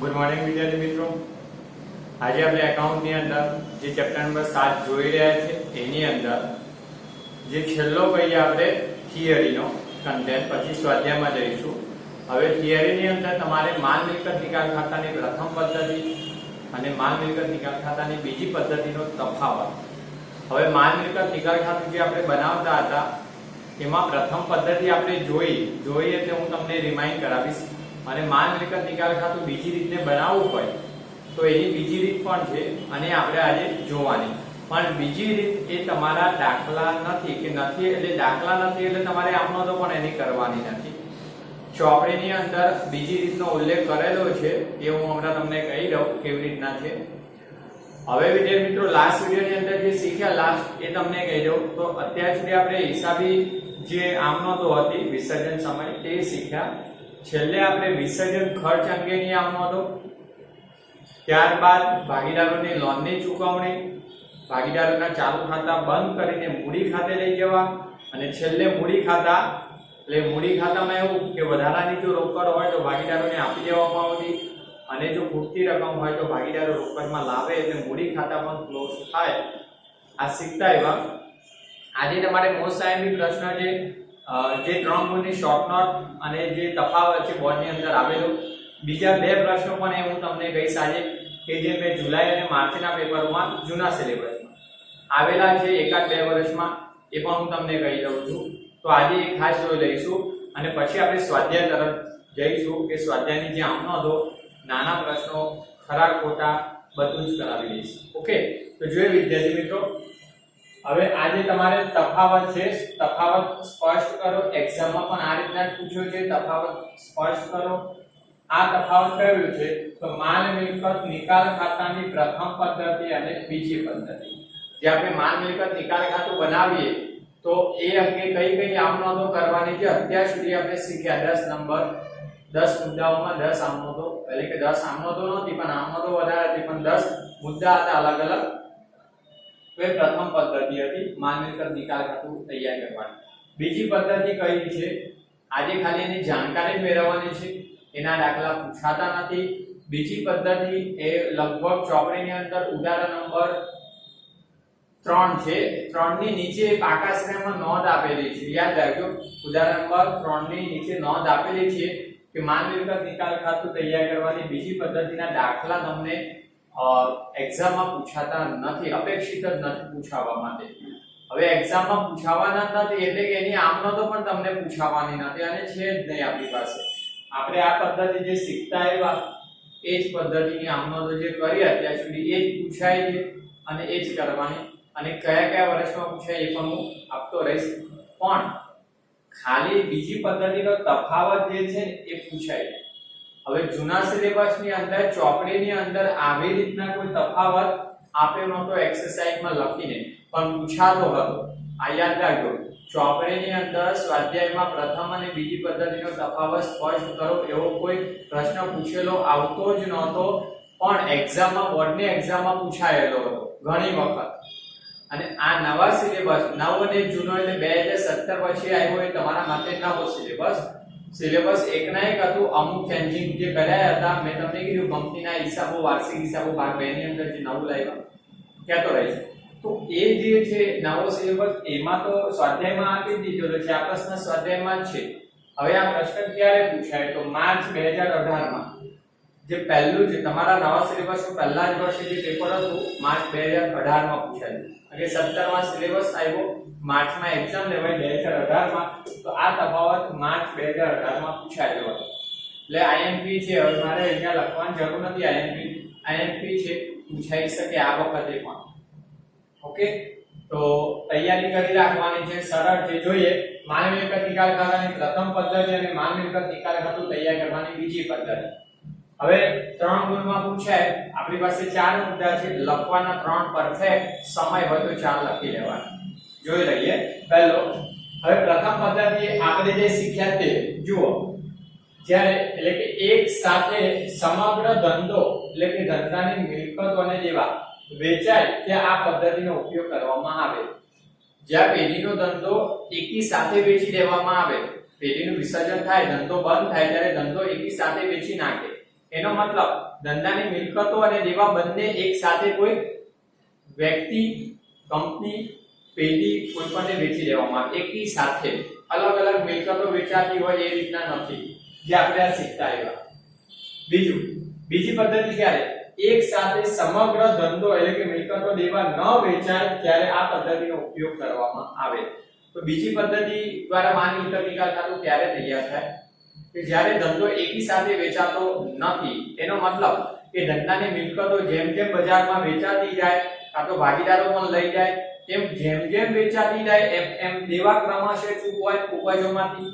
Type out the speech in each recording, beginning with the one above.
Good morning વિદ્યાર્થી મિત્રો, આજે આપણે એકાઉન્ટની અંદર જે ચેપ્ટર નંબર 7 જોઈ રહ્યા છે એની અંદર જે છેલ્લો કહીએ આપણે થિયરીનો કન્ટેન્ટ, પછી સ્વાધ્યાયમાં જઈશું. હવે થિયરીની અંદર તમારે માલ મિલકત નિકાલ ખાતાની પ્રથમ પદ્ધતિ અને માલ મિલકત નિકાલ ખાતાની બીજી પદ્ધતિનો તફાવત. હવે માલ મિલકત નિકાલ ખાતું જે આપણે બનાવતા હતા એમાં પ્રથમ પદ્ધતિ આપણે જોઈ એટલે હું તમને રિમાઇન્ડ કરાવીશ. અને માલ મિલકત નિકાલ ખાતું બીજી રીતને બનાવવું હોય તો એની બીજી રીત પણ છે અને આપણે આજે જોવાની. પણ બીજી રીત એ તમારા દાખલા નથી એટલે દાખલા નથી એટલે તમારે આમનો તો પણ એની કરવાની નથી. ચોપડીની અંદર બીજી રીતનો ઉલ્લેખ કરેલો છે એ હું હમણાં તમને કહી દઉં કેવી રીતના છે. હવે વિદ્યાર્થી મિત્રો, લાસ્ટ વિડિયોની અંદર જે શીખ્યા લાસ્ટ એ તમને કહી દઉં. તો અત્યાર સુધી આપણે હિસાબી જે આમનોંધો હતી વિસર્જન સમય તે શીખ્યા. છેલ્લે આપણે વિસર્જન ખર્ચ અંગેની આમનોંધો, ત્યારબાદ ભાગીદારોની લોનની ચૂકવણી, ભાગીદારોના ચાલુ ખાતા બંધ કરીને મૂડી ખાતે લઈ જવા, અને છેલ્લે મૂડી ખાતા. એટલે મૂડી ખાતામાં એવું કે વધારાની જો રોકડ હોય તો ભાગીદારોને આપી દેવામાં આવતી, અને જો ખૂટતી રકમ હોય તો ભાગીદારો રોકડમાં લાવે એટલે મૂડી ખાતા પણ ક્લોઝ થાય. આ શીખતા એવા આજે તમારે મોસ્ટ આઈએમપી પ્રશ્ન જે 3 ગુણની શોર્ટ નોટ અને જે તફાવત છે બોર્ડની અંદર આવેલો. બીજા 2 પ્રશ્નો પણ હું તમને કહીશ આજે કે જે મેં જુલાઈ અને માર્ચના પેપરોમાં જૂના સિલેબસમાં આવેલા છે એકાદ 2 વર્ષમાં, એ પણ હું તમને કહી દઉં છું. તો આજે એ ખાસ જોઈ લઈશું અને પછી આપણે સ્વાધ્યાય તરફ જઈશું કે સ્વાધ્યાયની જે આમનોંધો, નાના પ્રશ્નો, ખરા ખોટા બધું જ કરાવી દઈશું. ઓકે, તો જોઈએ વિદ્યાર્થી મિત્રો, હવે આજે તમારે તફાવત છે, તફાવત સ્પષ્ટ કરો. એક્ઝામમાં પણ આ રીતના પૂછ્યો છે, તફાવત સ્પષ્ટ કરો. આ તફાવત કયું છે? તો માલ મિલકત નિકાલ ખાતાની પ્રથમ પદ્ધતિ અને બીજી પદ્ધતિ. જે આપણે માલ મિલકત નિકાલ ખાતું બનાવીએ તો એ અંગે કઈ આમનોંધો કરવાની છે અત્યાર સુધી આપણે શીખ્યા. 10 નંબર 10 મુદ્દાઓમાં 10 આમનોંધો, એટલે કે 10 આમનોંધો નહોતી પણ આમનોંધો વધારે હતી, પણ 10 મુદ્દા હતા અલગ અલગ. તો એ પ્રથમ પદ્ધતિ હતી માલ મિલકત નિકાલ ખાતું તૈયાર કરવાની. બીજી પદ્ધતિ કઈ છે? આજે ખાલી એની જાણકારી મેળવવાની છે, એના દાખલા પૂછાતા નથી. બીજી પદ્ધતિ એ લગભગ ચોપડીની અંદર ઉદાહરણ નંબર 3 છે. 3 ની નીચે પાકા શ્રેણીમાં નોંધ આપેલી છે, યાદ રાખજો. ઉદાહરણ નંબર 3 ની નીચે નોંધ આપેલી છે કે માલ મિલકત નિકાલ ખાતું તૈયાર કરવાની બીજી પદ્ધતિના દાખલા તમને એક્ઝામમાં પૂછાતા નથી, અપેક્ષિત જ નથી પૂછાવા માટે. હવે એક્ઝામમાં પૂછાવાના નથી એટલે કે એની આમનોંધો પણ તમને પૂછાવાની નથી અને છે જ નહીં આપણી પાસે. આપણે આ પદ્ધતિ જે શીખતા આવ્યા એ જ પદ્ધતિની આમનોંધો જે કરી અત્યાર સુધી એ જ પૂછાય છે અને એ જ કરવાની. અને કયા વર્ષમાં પૂછાય એ પણ હું આપતો રહીશ. પણ ખાલી બીજી પદ્ધતિનો તફાવત જે છે એ પૂછાય. હવે જૂના સિલેબસની અંદર ચોપડીની અંદર આવી રીતના કોઈ તફાવત આપ્યો નહોતો એક્સરસાઇઝમાં લખીને, પણ પૂછાતો હતો. આ યાદ રાખજો, ચોપડીની અંદર સ્વાધ્યાયમાં પ્રથમ અને બીજી પદ્ધતિનો તફાવત સ્પષ્ટ કરો એવો કોઈ પ્રશ્ન પૂછેલો આવતો જ નહોતો, પણ એક્ઝામમાં બોર્ડની એક્ઝામમાં પૂછાયેલો હતો ઘણી વખત. અને આ નવા સિલેબસ, નવો અને જૂનો એટલે 2017 પછી આવ્યો એ તમારા માટે નવો સિલેબસ એકના એક હતું. અમુક ચેન્જિંગ જે કર્યા હતા મેં તમને કીધું, કંપનીના હિસાબો, વાર્ષિક હિસાબો ભાગ 2 ની અંદર જે નવું લાવ્યા કહેતો રહીશ. તો એ જે છે નવો સિલેબસ એમાં તો સ્વાધ્યાયમાં આપી દીધો છે, આ પ્રશ્ન સ્વાધ્યાયમાં જ છે. હવે આ પ્રશ્ન ક્યારે પૂછાય? તો માર્ચ 2018માં જે પહેલું છે તમારા નવા સિલેબસનું પહેલા જ વર્ષે જે પેપર હતું માર્ચ 2018માં પૂછાયું. એટલે 17માં સિલેબસ આવ્યો, માર્ચમાં એક્ઝામ લેવાય 2018માં. તો આ તફાવત માર્ચ 2018માં પૂછાયેલો હતો. એટલે આઈએમપી છે. હવે મારે અહીંયા લખવાની જરૂર નથી, આઈએમપી છે, પૂછાઈ શકે આ વખતે પણ. ઓકે, તો તૈયારી કરી રાખવાની છે, સરળ છે. જોઈએ માલ મિલકત નિકાલ ખાતાની પ્રથમ પદ્ધતિ અને માલ મિલકત નિકાલ ખાતું તૈયાર કરવાની બીજી પદ્ધતિ. હવે 3 ગુણમાં પૂછાય. આપણી પાસે 4 મુદ્દા છે, લખવાના 3 પરફેક્ટ. સમય હોય તો 4 લખી લેવાના. જોઈ લઈએ પહેલો. હવે પ્રથમ પદ્ધતિ આપણે જે શીખ્યા તે જુઓ. જ્યારે એટલે કે એક સાથે સમગ્ર ધંધો એટલે કે ધંધાની મિલકતોને દેવા વેચાય ત્યાં આ પદ્ધતિનો ઉપયોગ કરવામાં આવે. જ્યાં પેઢીનો ધંધો એકી સાથે વેચી દેવામાં આવે, પેઢીનું વિસર્જન થાય, ધંધો બંધ થાય ત્યારે ધંધો એકી સાથે વેચી નાખે, એનો મતલબ ધંધાની મિલકતો અને દેવા બંને એક સાથે કોઈ વ્યક્તિ, કંપની, પેઢી કોઈ પણ વેચી દેવામાં આવે, એકી સાથે અલગ અલગ મિલકતો વેચાતી હોય એ રીતના નથી, જે આપણે આ શીખતા આવ્યા. બીજી પદ્ધતિ ક્યારે એક સાથે સમગ્ર ધંધો એટલે કે મિલકતો દેવા ન વેચાય ત્યારે આ પદ્ધતિનો ઉપયોગ કરવામાં આવે. તો બીજી પદ્ધતિ દ્વારા માલ મિલકત નિકાલ ખાતું ત્યારે તૈયાર થાય કે જ્યારે ધંધો એકી સાથે વેચાતો નથી. એનો મતલબ કે ધંધાની મિલકતો જેમ જેમ બજારમાં વેચાતી જાય કાં તો ભાગીદારો પણ લઈ જાય, એમ જેમ જેમ વેચાતી જાય એમ દેવા ક્રમશઃ ચૂકવાય ઉપજોમાંથી,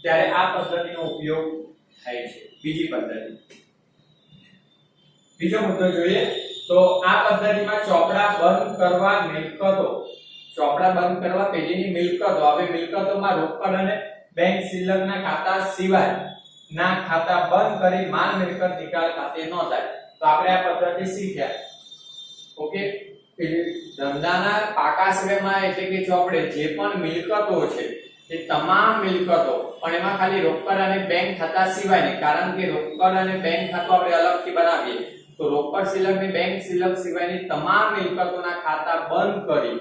ત્યારે આ પદ્ધતિનો ઉપયોગ થાય છે. બીજી પદ્ધતિ. બીજો મુદ્દો જોઈએ તો આ પદ્ધતિમાં ચોપડા બંધ કરવા મિલકતો, ચોપડા બંધ કરવા પેઢીની મિલકતો, હવે મિલકતોમાં રોકડ અને બેંક શિલ્લકના ખાતા સિવાય ના ખાતા બંધ કરી માલ મિલકત નિકાલ ખાતે નોંધાય. તો આપણે આ પદ્ધતિ શીખ્યા. ઓકે, ધંધાના પાકાશ્રયમાં એટલે કે ચોપડે જે પણ મિલકતો છે એ તમામ મિલકતો, પણ એમાં ખાલી રોકડ અને બેંક ખાતા સિવાયની, કારણ કે રોકડ અને બેંક ખાતું આપણે અલગથી બનાવીએ તો રોકડ શિલ્લક ને બેંક શિલ્લક સિવાયની તમામ મિલકતોના ખાતા બંધ કરી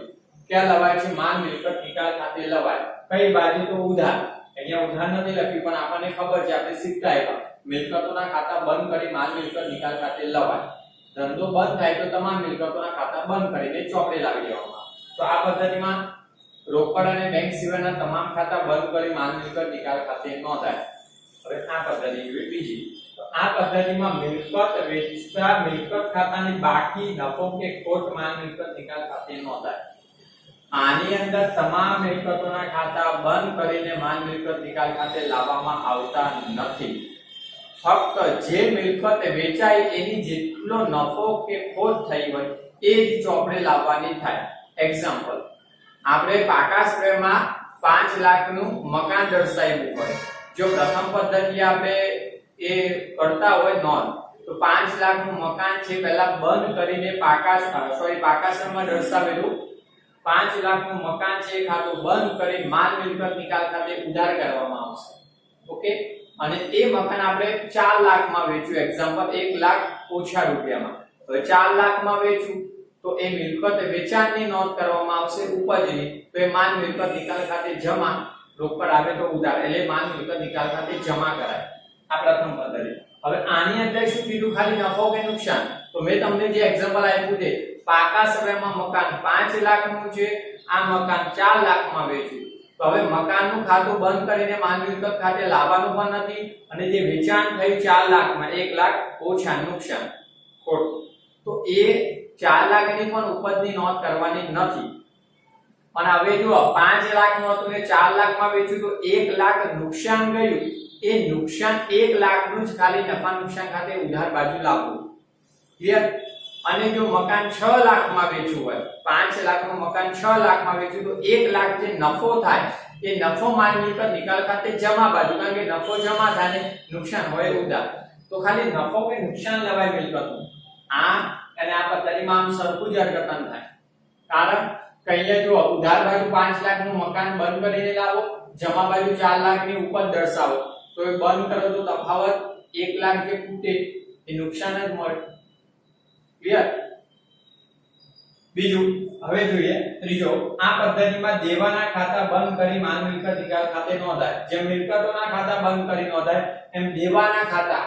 ક્યાં લવાય છે? માલ મિલકત નિકાલ ખાતે લવાય. કઈ બાજુ? તો ઉધાર. અહીંયા ઉધાર નથી લખ્યું પણ આપણને ખબર છે, આપણે શીખતા આવ્યા, મિલકતોના ખાતા બંધ કરી માલ મિલકત નિકાલ ખાતે લવાય. ધંધો બંધ થાય તો તમામ મિલકતોના ખાતા બંધ કરીને ચોપડે લાવી દેવામાં. તો આ પદ્ધતિમાં રોકડ અને બેંક સિવાયના તમામ ખાતા બંધ કરી માલ મિલકત નિકાલ ખાતે નોંધાય. હવે આ પદ્ધતિ જોઈએ બીજી. તો આ પદ્ધતિમાં મિલકત વેચતા મિલકત ખાતાની બાકી નફો કે ખોટ માલ મિલકત નિકાલ ખાતે નોંધાય. આની અંદર તમામ મિલકતોના ખાતા બંધ કરીને માલ મિલકત નિકાલ ખાતે લાવવામાં આવતા નથી. ફક્ત જે મિલકત વેચાઈ એની જેટલો નફો કે ખોટ થઈ હોય એ જ ચોપડે લાવવાની થાય. એક્ઝામ્પલ, આપણે પાકાશ્રયમાં 5 લાખનું મકાન દર્શાવ્યું હોય. જો પ્રથમ પદ્ધતિ આપણે એ કરતા હોય નોંધ, તો 5 લાખનું મકાન છે પહેલા બંધ કરીને પાકાશ્રયમાં દર્શાવેલું 5 લાખનું મકાન છે ખાતું બંધ કરી માલ મિલકત નિકાલ ખાતે ઉધાર કરવામાં આવશે. ઓકે, અને એ મકાન આપણે 4 લાખમાં વેચ્યું. એક્ઝામ્પલ, 1 લાખ ઓછા રૂપિયામાં. હવે 4 લાખમાં વેચ્યું તો એ મિલકત વેચાણની નોંધ કરવામાં આવશે ઉપજની. તો એ માલ મિલકત નિકાલ ખાતે જમા, રોકડ આવે તો ઉધાર, એટલે માલ મિલકત નિકાલ ખાતે જમા કરાય. આ પ્રથમ પદ્ધતિ. હવે આની અંદર શું કીધું? ખાલી નફો કે નુકસાન? તો મેં તમને જે એક્ઝામ્પલ આપ્યું છે, પાકાશ્રયમાં મકાન 5 લાખનું છે, આ મકાન 4 લાખમાં વેચ્યું. તો હવે મકાનનું ખાતું બંધ કરીને માલ મિલકત ખાતે લાવવાનું પણ નથી, અને જે વેચાણ થઈ 4 લાખમાં 1 લાખ ઓછા નુકસાન ખોટ, તો એ 4 લાખની પણ ઉપજની નોંધ કરવાની નથી. અને હવે જુઓ 5 લાખનું હતું ને 4 લાખમાં વેચ્યું તો 1 લાખ નુકસાન ગયું. એ નુકસાન 1 લાખનું જ ખાલી નફા નુકસાન ખાતે ઉધાર બાજુ લાવવું. ક્લિયર? અને જો મકાન 6 લાખમાં વેચ્યું હોય, 5 લાખનું મકાન 6 લાખમાં વેચ્યું તો 1 લાખ જે નફો થાય એ નફો માલ મિલકત નિકાલ ખાતે જમા બાજુ, કારણ કે નફો જમા થાય ને નુકસાન હોય ઉધાર. તો ખાલી નફો કે નુકસાન લેવાય મિલકતનું. આ અને આ પદ્ધતિમાં આમ સરખું જ અર્થઘટન થાય. કારણ કે અહીંયા જો ઉધાર બાજુ 5 લાખનું મકાન બંધ કરીને લાવો, જમા બાજુ 4 લાખની ઉપજ દર્શાવો, તો એ બંધ કરો તો તફાવત 1 લાખ જે ખૂટે એ નુકસાન જ મળે. ક્લિયર? બીજું હવે જોઈએ ત્રીજો. આ પદ્ધતિમાં દેવાના ખાતા બંધ કરી માલ મિલકત નિકાલ ખાતે નોંધાય. જેમ મિલકતોના ખાતા બંધ કરી નોંધાય એમ દેવાના ખાતા,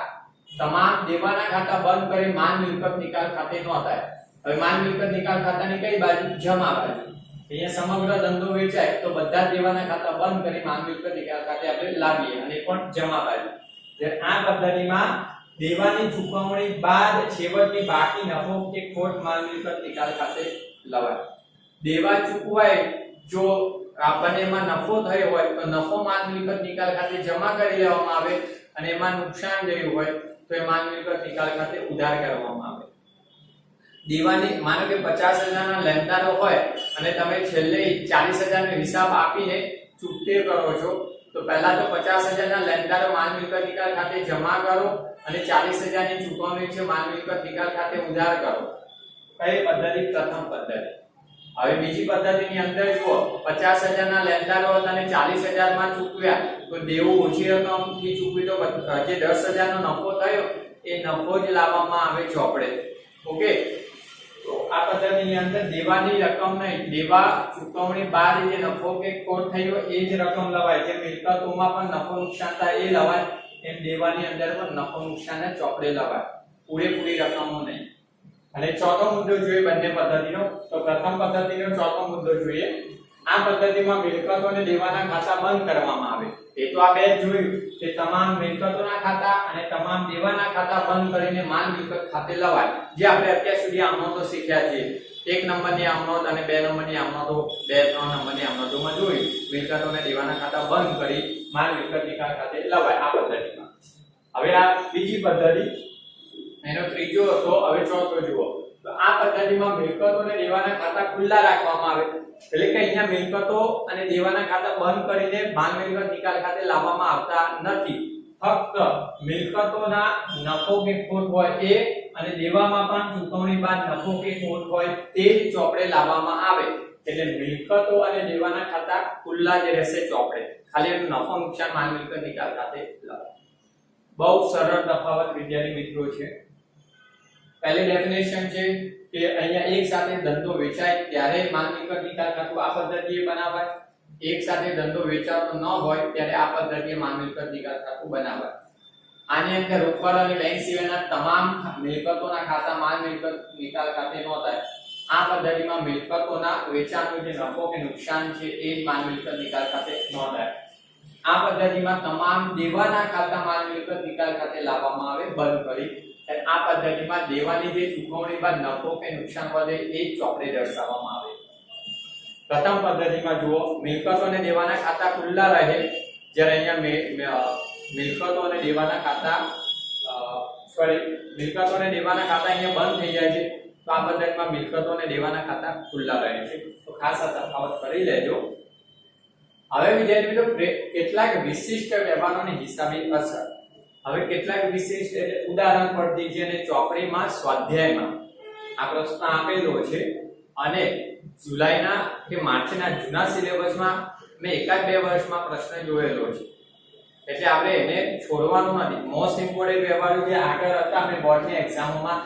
તમામ દેવાના ખાતા બંધ કરી માલ મિલકત નિકાલ ખાતે નોંધાય. હવે માલ મિલકત નિકાલ ખાતાની કઈ બાજુ? જમા બાજુ. અહીંયા સમગ્ર ધંધો વેચાય તો બધા દેવાના ખાતા બંધ કરી માલ મિલકત નિકાલ ખાતે આપણે લાવીએ, અને પણ જમા બાજુ. જે આ પદ્ધતિમાં દેવાની ચૂકવણી બાદ છેવટની બાકી નફો કે ખોટ માલ મિલકત નિકાલ ખાતે લવાય. દેવા ચૂકવાય જો આપણને એમાં નફો થયો હોય તો નફો માલ મિલકત નિકાલ ખાતે જમા કરી લેવામાં આવે, અને એમાં નુકસાન થયું હોય તો એ માલ મિલકત નિકાલ ખાતે ઉધાર કરવામાં આવે. દેવાની માનો કે 50,000 ના લેણદારો હોય અને તમે છેલ્લે 40,000 નો હિસાબ આપીને ચૂકતે કરો છો, તો પહેલા તો 50,000 ના લેણદારો માલ મિલકત નિકાલ ખાતે જમા કરો, અને 40,000 ની ચૂકવણી છે માલ મિલકત નિકાલ ખાતે ઉધાર કરો. કઈ પદ્ધતિ? પ્રથમ પદ્ધતિ. હવે બીજી પદ્ધતિની અંદર જુઓ 50,000 ના લેણદારો હતા અને 40,000 માં ચૂકવ્યા તો દેવું ઓછી રકમથી ચૂકવી તો જે 10,000 નો નફો થયો એ નફો જ લાવવામાં આવે ચોપડે. ઓકે, તો આ પદ્ધતિની અંદર દેવાની રકમ નહીં, દેવા ચૂકવણી બાદ જે નફો કે ખોટ થયો એ જ રકમ લવાય. જે મિલકતોમાં પણ નફો નુકસાન થાય એ લવાય, એમ દેવાની અંદર પણ નફો નુકસાનને ચોપડે લવાય, પૂરેપૂરી રકમો નહીં. અને ચોથો મુદ્દો જોઈએ બંને પદ્ધતિનો. તો પ્રથમ પદ્ધતિનો ચોથો મુદ્દો જોઈએ. આ પદ્ધતિમાં મિલકતો અને દેવાના ખાતા બંધ કરવામાં આવે. એ તો આ બે જોયું કે તમામ મિલકતોના ખાતા અને તમામ દેવાના ખાતા બંધ કરીને માલ મિલકત ખાતે લવાય. જે આપણે અત્યાર સુધી આમનો તો શીખ્યા છે. 1 નંબરની આમનોંધ અને 2 નંબરની આમનોંધો, 2, 3 નંબરની આમનોંધોમાં જોયું મિલકતો અને દેવાના ખાતા બંધ કરી માલ મિલકત નિકાલ ખાતે લવાય આ પદ્ધતિમાં. હવે આ બીજી પદ્ધતિ, એનો ત્રીજો હતો. હવે ચોથો જુઓ. તો આ પદ્ધતિમાં મિલકતો અને દેવાના ખાતા ખુલ્લા રાખવામાં આવે. એટલે કે અહીંયા મિલકતો અને દેવાના ખાતા બંધ કરીને માલ મિલકત નિકાલ ખાતે લાવવામાં આવતા નથી. ફક્ત મિલકતોના નફો કે ખોટ હોય એ અને દેવામાં પણ ચૂકવણી બાદ નફો કે ખોટ હોય તે જ ચોપડે લાવવામાં આવે. એટલે મિલકતો અને દેવાના ખાતા ખુલ્લા જ રહેશે ચોપડે, ખાલી એનું નફો નુકસાન માલ મિલકત નિકાલ ખાતે લાવવામાં. બહુ સરળ તફાવત વિદ્યાર્થી મિત્રો છે. પહેલી ડેફિનેશન છે કે અહીંયા એક સાથે ધંધો વેચાય ત્યારે માલ મિલકત નિકાલ ખાતું આ પદ્ધતિએ બનાવાય. એક સાથે ધંધો વેચાતો ન હોય ત્યારે આ પદ્ધતિએ માલ મિલકત નિકાલ ખાતું બનાવાય. આની અંદર રોકડ અને બેંક સિવાયના તમામ મિલકતોના ખાતા માલ મિલકત નિકાલ ખાતે નોંધાય. આ પદ્ધતિમાં મિલકતોના વેચાણનો જે નફો કે નુકસાન છે એ માલ મિલકત નિકાલ ખાતે નોંધાય. આ પદ્ધતિમાં તમામ દેવાના ખાતા માલ મિલકત નિકાલ ખાતે લાવવામાં આવે બંધ કરી. આ પદ્ધતિમાં દેવાની જે ચૂકવણી બાદ નફો કે નુકસાન વધે એ ચોપડે દર્શાવવામાં આવે. પ્રથમ પદ્ધતિમાં જુઓ મિલકતો અને દેવાના ખાતા ખુલ્લા રહે, જ્યારે અહીંયા મિલકતો અને દેવાના ખાતા મિલકતો અને દેવાના ખાતા અહીંયા બંધ થઈ જાય છે. તો આ પદ્ધતિમાં મિલકતો અને દેવાના ખાતા ખુલ્લા રહે છે. તો ખાસ આ તફાવત કરી લેજો. હવે વિદ્યાર્થી મિત્રો કેટલાક વિશિષ્ટ વ્યવહારોની હિસાબી અસર. હવે કેટલાક વિશિષ્ટ એટલે ઉદાહરણ પરથી છે અને ચોપડીમાં સ્વાધ્યાયમાં આ પ્રશ્ન આપેલો છે અને જુલાઈના કે માર્ચના જૂના સિલેબસમાં મેં એકાદ બે વર્ષમાં પ્રશ્ન જોયેલો છે. એટલે આપણે એને છોડવાનું નથી. મોસ્ટ ઇમ્પોર્ટન્ટ વ્યવહારો જે આગળ હતા આપણે બોર્ડની એક્ઝામમાં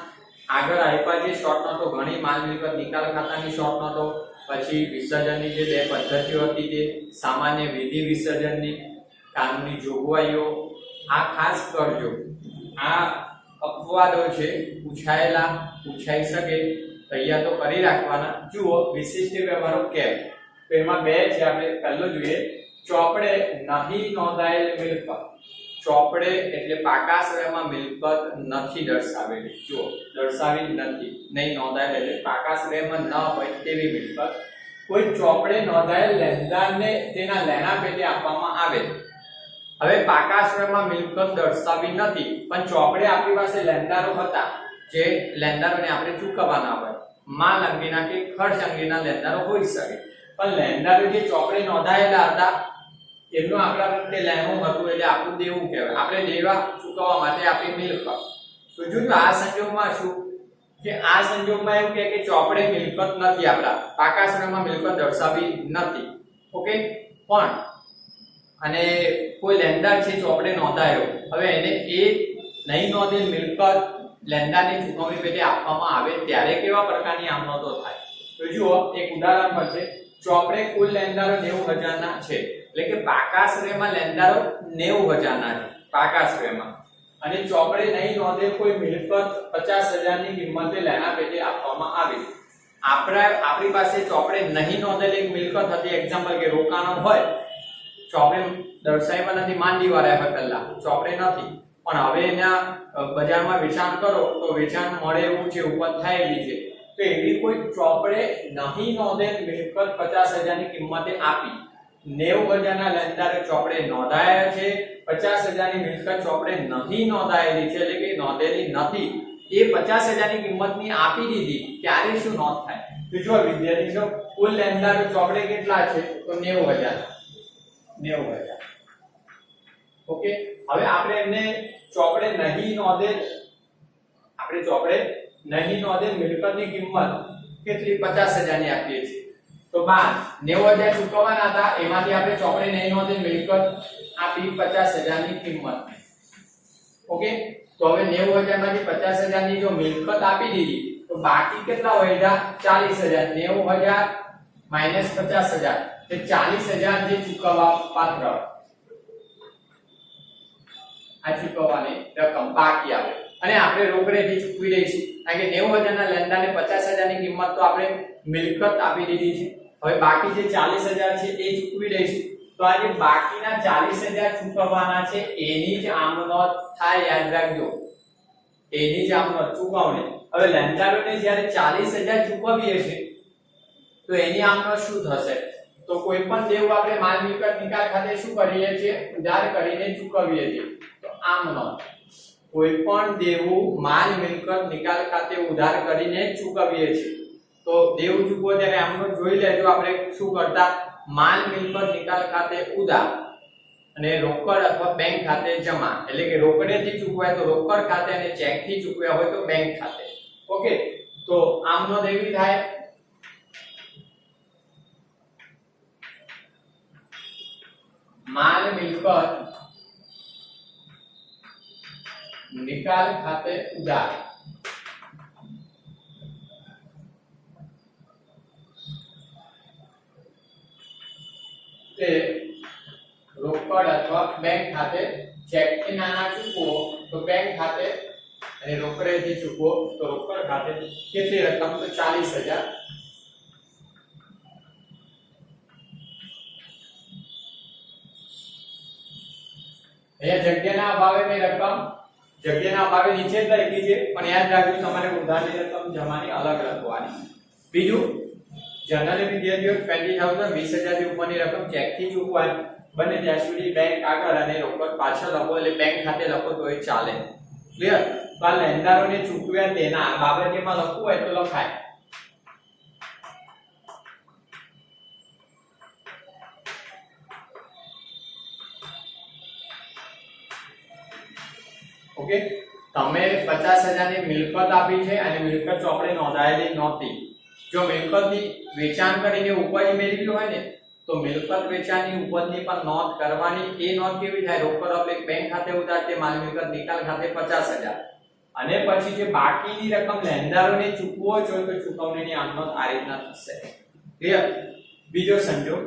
આગળ આપ્યા છે શોર્ટ નોટો, ઘણી માલ મિલકત નિકાલ ખાતાની શોર્ટ નોટો, પછી વિસર્જનની જે બે પદ્ધતિઓ હતી તે સામાન્ય વિધિ વિસર્જનની, કાનૂની જોગવાઈઓ, આ ખાસ કરજો. આ અપવાદો છે, પૂછાઈ શકે, તૈયાર તો કરી રાખવાના. જુઓ વિશિષ્ટ વ્યવહારો કેમ, તો એમાં બે છે. આપણે પહેલો જોઈએ ચોપડે નહીં નોંધાયેલ મિલકત. ચોપડે એટલે પાકા શ્રેયમાં મિલકત નથી દર્શાવેલી. જુઓ દર્શાવી નથી, નહીં નોંધાયેલ એટલે પાકા શ્રેયમાં ન હોય તેવી મિલકત. કોઈ ચોપડે નોંધાયેલ લેણદારને તેના લેણા પેટે આપવામાં આવે. હવે પાકા શ્રેયમાં મિલકત દર્શાવી નથી, પણ ચોપડે આપણી પાસે લેણદારો હતા જે લેણદારોને આપણે ચૂકવવાના હોય. માલ અંગેના કે ખર્ચ અંગેના લેણદારો હોઈ શકે, પણ લેણદારો જે ચોપડે નોંધાયેલા હતા એમનું આપણા પ્રત્યે લેણું હતું એટલે આપણું દેવું કહેવાય. આપણે દેવા ચૂકવવા માટે આપણી મિલકત. તો જોજો આ સંજોગમાં શું કે આ સંજોગમાં એવું કે ચોપડે મિલકત નથી, આપણા પાકા શ્રેયમાં મિલકત દર્શાવી નથી. ઓકે, પણ અને કોઈ લેણદાર છે ચોપડે નોંધાયો, હવે એને એ નહીં નોંધેલ મિલકત લેણદારની ચૂકવણી પેટે આપવામાં આવે ત્યારે કેવા પ્રકારની આમનોંધો થાય. તો જુઓ એક ઉદાહરણ પર છે. ચોપડે કુલ લેણદારો 90,000 ના છે, એટલે કે પાકા શ્રેયમાં લેણદારો 90,000 ના છે પાકા શ્રેયમાં, અને ચોપડે નહીં નોંધેલ કોઈ મિલકત 50,000 ની કિંમતે લેણા પેટે આપવામાં આવી. આપણી પાસે ચોપડે નહીં નોંધેલ એક મિલકત હતી, એક્ઝામ્પલ કે રોકાણો હોય, ચોપડે દર્શાવ્યા નથી, માંડી વાળા પહેલા ચોપડે નથી, પણ હવે એના બજારમાં વેચાણ કરો તો વેચાણ મળે એવું છે, ઉપજ થાય એવી છે. તો એવી કોઈ ચોપડે નહીં નોંધેલ મિલકત 50,000 ની કિંમતે આપી. 90,000 ના લેણદારે ચોપડે નોંધાયા છે, 50,000 ની મિલકત ચોપડે નહીં નોંધાયેલી છે, એટલે કે નોંધેલી નથી, એ 50,000 ની કિંમતની આપી દીધી, ત્યારે શું નોંધ થાય? તો જો વિદ્યાર્થીઓ કુલ લેણદારો ચોપડે કેટલા છે? તો 90,000. ઓકે, હવે આપણે એમને ચોપડે નહીં નોંધેલ મિલકતની કિંમત કેટલી? 50,000 ની આપીએ છીએ. તો 90,000 ચૂકવવાના હતા, એમાંથી આપણે ચોપડે નહીં નોંધેલ મિલકત આપી 50,000 ની કિંમત. ઓકે, તો હવે 90,000 માંથી 50,000 ની જો મિલકત આપી દીધી તો બાકી કેટલા વધ્યા? 40,000. 90,000 માઈનસ 50,000 એટલે 40,000 જે ચૂકવવા પાત્ર, આ ચૂકવવાની રકમ બાકી આવે અને આપણે રોકડેથી ચૂકવી દઈશું, કારણ કે 90,000 ના લેણદારને 50,000 ની કિંમત તો આપણે મિલકત આપી દીધી છે. હવે બાકી જે 40,000 છે એ ચૂકવી દઈશું. તો આ જે બાકીના 40,000 ચૂકવવાના છે એની જ આમનોંધ થાય, યાદ રાખજો, એની જ આમનોંધ ચૂકવણી. હવે લેણદારોને જ્યારે 40,000 ચૂકવીએ છે તો એની આમનોંધ શું થશે? તો કોઈ પણ દેવું આપણે માલ મિલકત નિકાલ ખાતે શું કરીએ છીએ? ઉધાર કરીને ચૂકવીએ છીએ. તો આમનોંધ કોઈ પણ દેવું માલ મિલકત નિકાલ ખાતે ઉધાર કરીને ચૂકવીએ છીએ. તો દેવું ચૂકવો ત્યારે આમનોંધ જોઈ લેજો. આપણે શું કરતા? માલ મિલકત નિકાલ ખાતે ઉધાર અને રોકડ અથવા બેંક ખાતે જમા. એટલે કે રોકડેથી ચૂકવાય તો રોકડ ખાતે અને ચેકથી ચૂકવ્યા હોય તો બેંક ખાતે. ઓકે, તો આમનોંધ એવી થાય માલ મિલકત નિકાલ ખાતે ઉધાર તે રોકડ અથવા બેંક ખાતે, ચેકથી નાના ચૂકવો તો બેંક ખાતે અને રોકડેથી ચૂકવો તો રોકડ ખાતે. કેટલી રકમ? તો 40,000. અહીંયા જગ્યાના અભાવે મેં રકમ જગ્યાના અભાવે નીચે જ લખી છે, પણ યાદ રાખજો તમારે ઉધારની રકમ જમાની અલગ લખવાની. બીજું, જનરલ વિદ્યાર્થીઓ 20,000 20,000 થી ઉપરની રકમ ચેકથી ચૂકવાય, બને ત્યાં સુધી બેંક આગળ અને રોકડ પાછળ લખો, એટલે બેંક ખાતે લખો તો એ ચાલે. ક્લિયર? તો આ લેણદારોને ચૂકવ્યા તેના બાબતમાં લખવું હોય તો લખાય. ઓકે, તમે 50,000 ની મિલકત આપી છે અને મિલકત ચોપડે નોંધાયેલી નહોતી. જો મિલકતની વેચાણ કરીને ઉપજ મેળવી હોય ને તો મિલકત વેચાણની ઉપજની પણ નોંધ કરવાની. એ નોંધ કેવી થાય? રોકડ આપણે બેંક ખાતે ઉધાર તે માલ મિલકત નિકાલ ખાતે 50,000 અને પછી જે બાકીની રકમ લેણદારોને ચૂકવો છો તો ચૂકવણીની આમનોંધ આ રીતના થશે. ક્લિયર? બીજો સંજોગ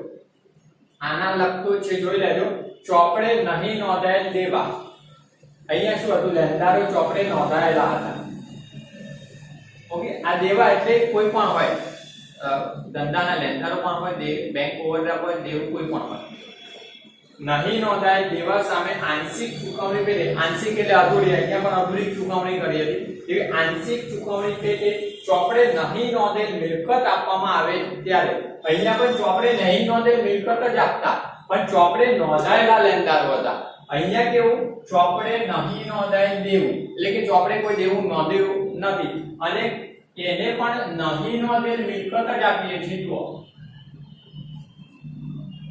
આના લગતો છે, જોઈ લેજો. ચોપડે નહીં નોંધાયેલ દેવા. અહીંયા શું હતું? લેણદારો ચોપડે નોંધાયેલા હતા. ઓકે, આ દેવા એટલે કોઈ પણ હોય, ધંધાના લેણદારો પણ હોય, બેંક ઓવરડ્રાફ્ટ હોય, દેવું કોઈ પણ હોય. નહીં નોંધાયેલ દેવા સામે આંશિક ચૂકવણી પેટે, આંશિક એટલે અધૂરી, અહીંયા પણ અધૂરી ચૂકવણી કરી હતી, એવી આંશિક ચૂકવણી પેટે ચોપડે નહીં નોંધેલ મિલકત આપવામાં આવે ત્યારે અહીંયા પણ ચોપડે નહીં નોંધેલ મિલકત જ આપતા, પણ ચોપડે નોંધાયેલા લેણદારો હતા. અહીંયા કેવું? ચોપડે નહીં નોંધાયેલ દેવું, એટલે કે ચોપડે કોઈ દેવું નોંધ્યું નથી અને એને પણ નહીં નોંધેલ મિલકત જ આપીએ છીએ. જુઓ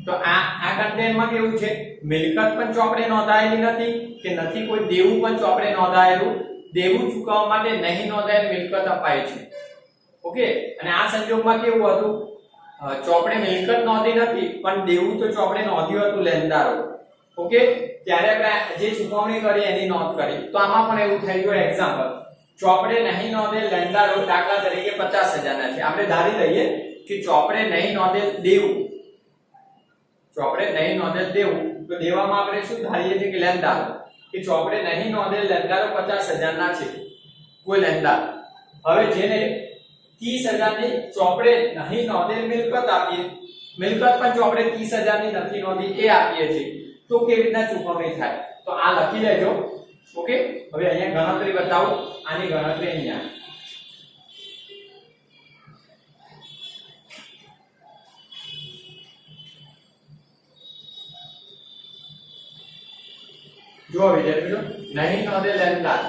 તો આ કન્ટેન્ટમાં કેવું છે? મિલકત પણ ચોપડે નોંધાયેલી નથી કે નથી કોઈ દેવું પણ ચોપડે નોંધાયેલું. દેવું ચૂકવવા માટે નહીં નોંધાયેલ મિલકત અપાય છે. ઓકે, અને આ સંજોગમાં કેવું હતું? ચોપડે મિલકત નોંધી નથી પણ દેવું તો ચોપડે નોંધ્યું હતું લેણદારો. ઓકે, ત્યારે આપણે જે ચૂકવણી કરી એની નોંધ કરી. તો આમાં પણ એવું થઈ ગયું. એક્ઝામ્પલ, ચોપડે નહીં નોંધેલ લેણદારો દાખલા તરીકે 50,000 ના છે. આપણે ધારી લઈએ કે ચોપડે નહીં નોંધેલ દેવું, ચોપડે નહીં નોંધેલ દેવું, તો દેવામાં આપણે શું ધારીએ છીએ કે લેણદારો, કે ચોપડે નહીં નોંધેલ લેણદારો 50,000 ના છે કોઈ લેણદાર. હવે જેને 30,000 ની ચોપડે નહીં નોંધેલ મિલકત આપીએ, મિલકત પણ ચોપડે 30,000 ની નથી નોંધી એ આપીએ છીએ, તો કેવી રીતના ચૂકવણી થાય? તો આ લખી લેજો. ઓકે, હવે અહીંયા ગણતરી બતાવો. આની ગણતરી અહીંયા જો વિદ્યાર્થીઓ, નહીં નોંધે લેણદાર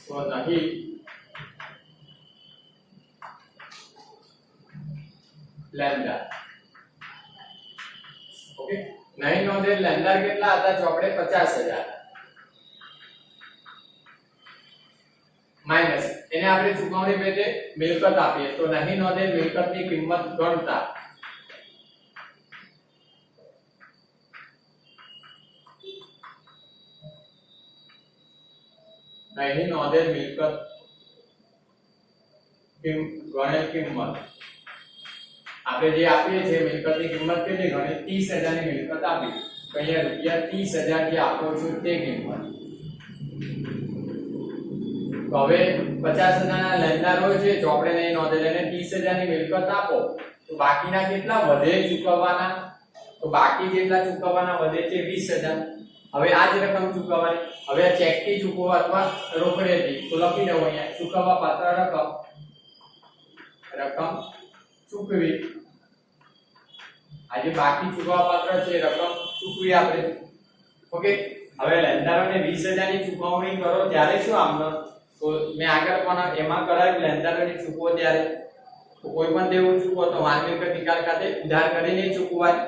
તો નહીં લેણદાર. ઓકે, નહીં નોંધેલ લેણદાર કેટલા હતા? ચોપડે 50,000. માઈનસ એને આપણે ચુકવણી પેટે મિલકત આપીએ તો નહીં નોંધેલ મિલકતની કિંમત ગણતા નહીં નોંધેલ મિલકત ગણેલ કિંમત આપણે જે આપીએ છીએ મિલકતની કિંમત કેટલી ગણે 30000 ની મિલકત આપી તો અહીંયા રૂપિયા 30000 જે આપો છો તે કિંમત તો હવે 50000 ના લેણદારો છે ચોપડે નહીં નોંધેલ એને 30000 ની મિલકત આપો તો બાકીના કેટલા વધે ચૂકવવાના તો બાકી જેટલા ચૂકવવાના વધે છે 20000 હવે આ જ રકમ ચૂકવવાની હવે આ ચેક થી ચૂકવો અથવા રોકડેથી તો લખી દઉં અહીંયા ચૂકવવા પાત્ર રકમ ચૂકવી આજે બાકી ચૂકવવા પાત્ર છે રકમ ચૂકવી આપણે ઓકે હવે લેણદારોને 20000 ની ચૂકવણી કરો ત્યારે શું આમનો તો મેં આગળ પણ એમાં કરાયું લેણદારોને ચૂકવો ત્યારે તો કોઈ પણ દેવું ચૂકવો તો માલ મિલકત નિકાલ ખાતે ઉધાર કરીને ચૂકવાય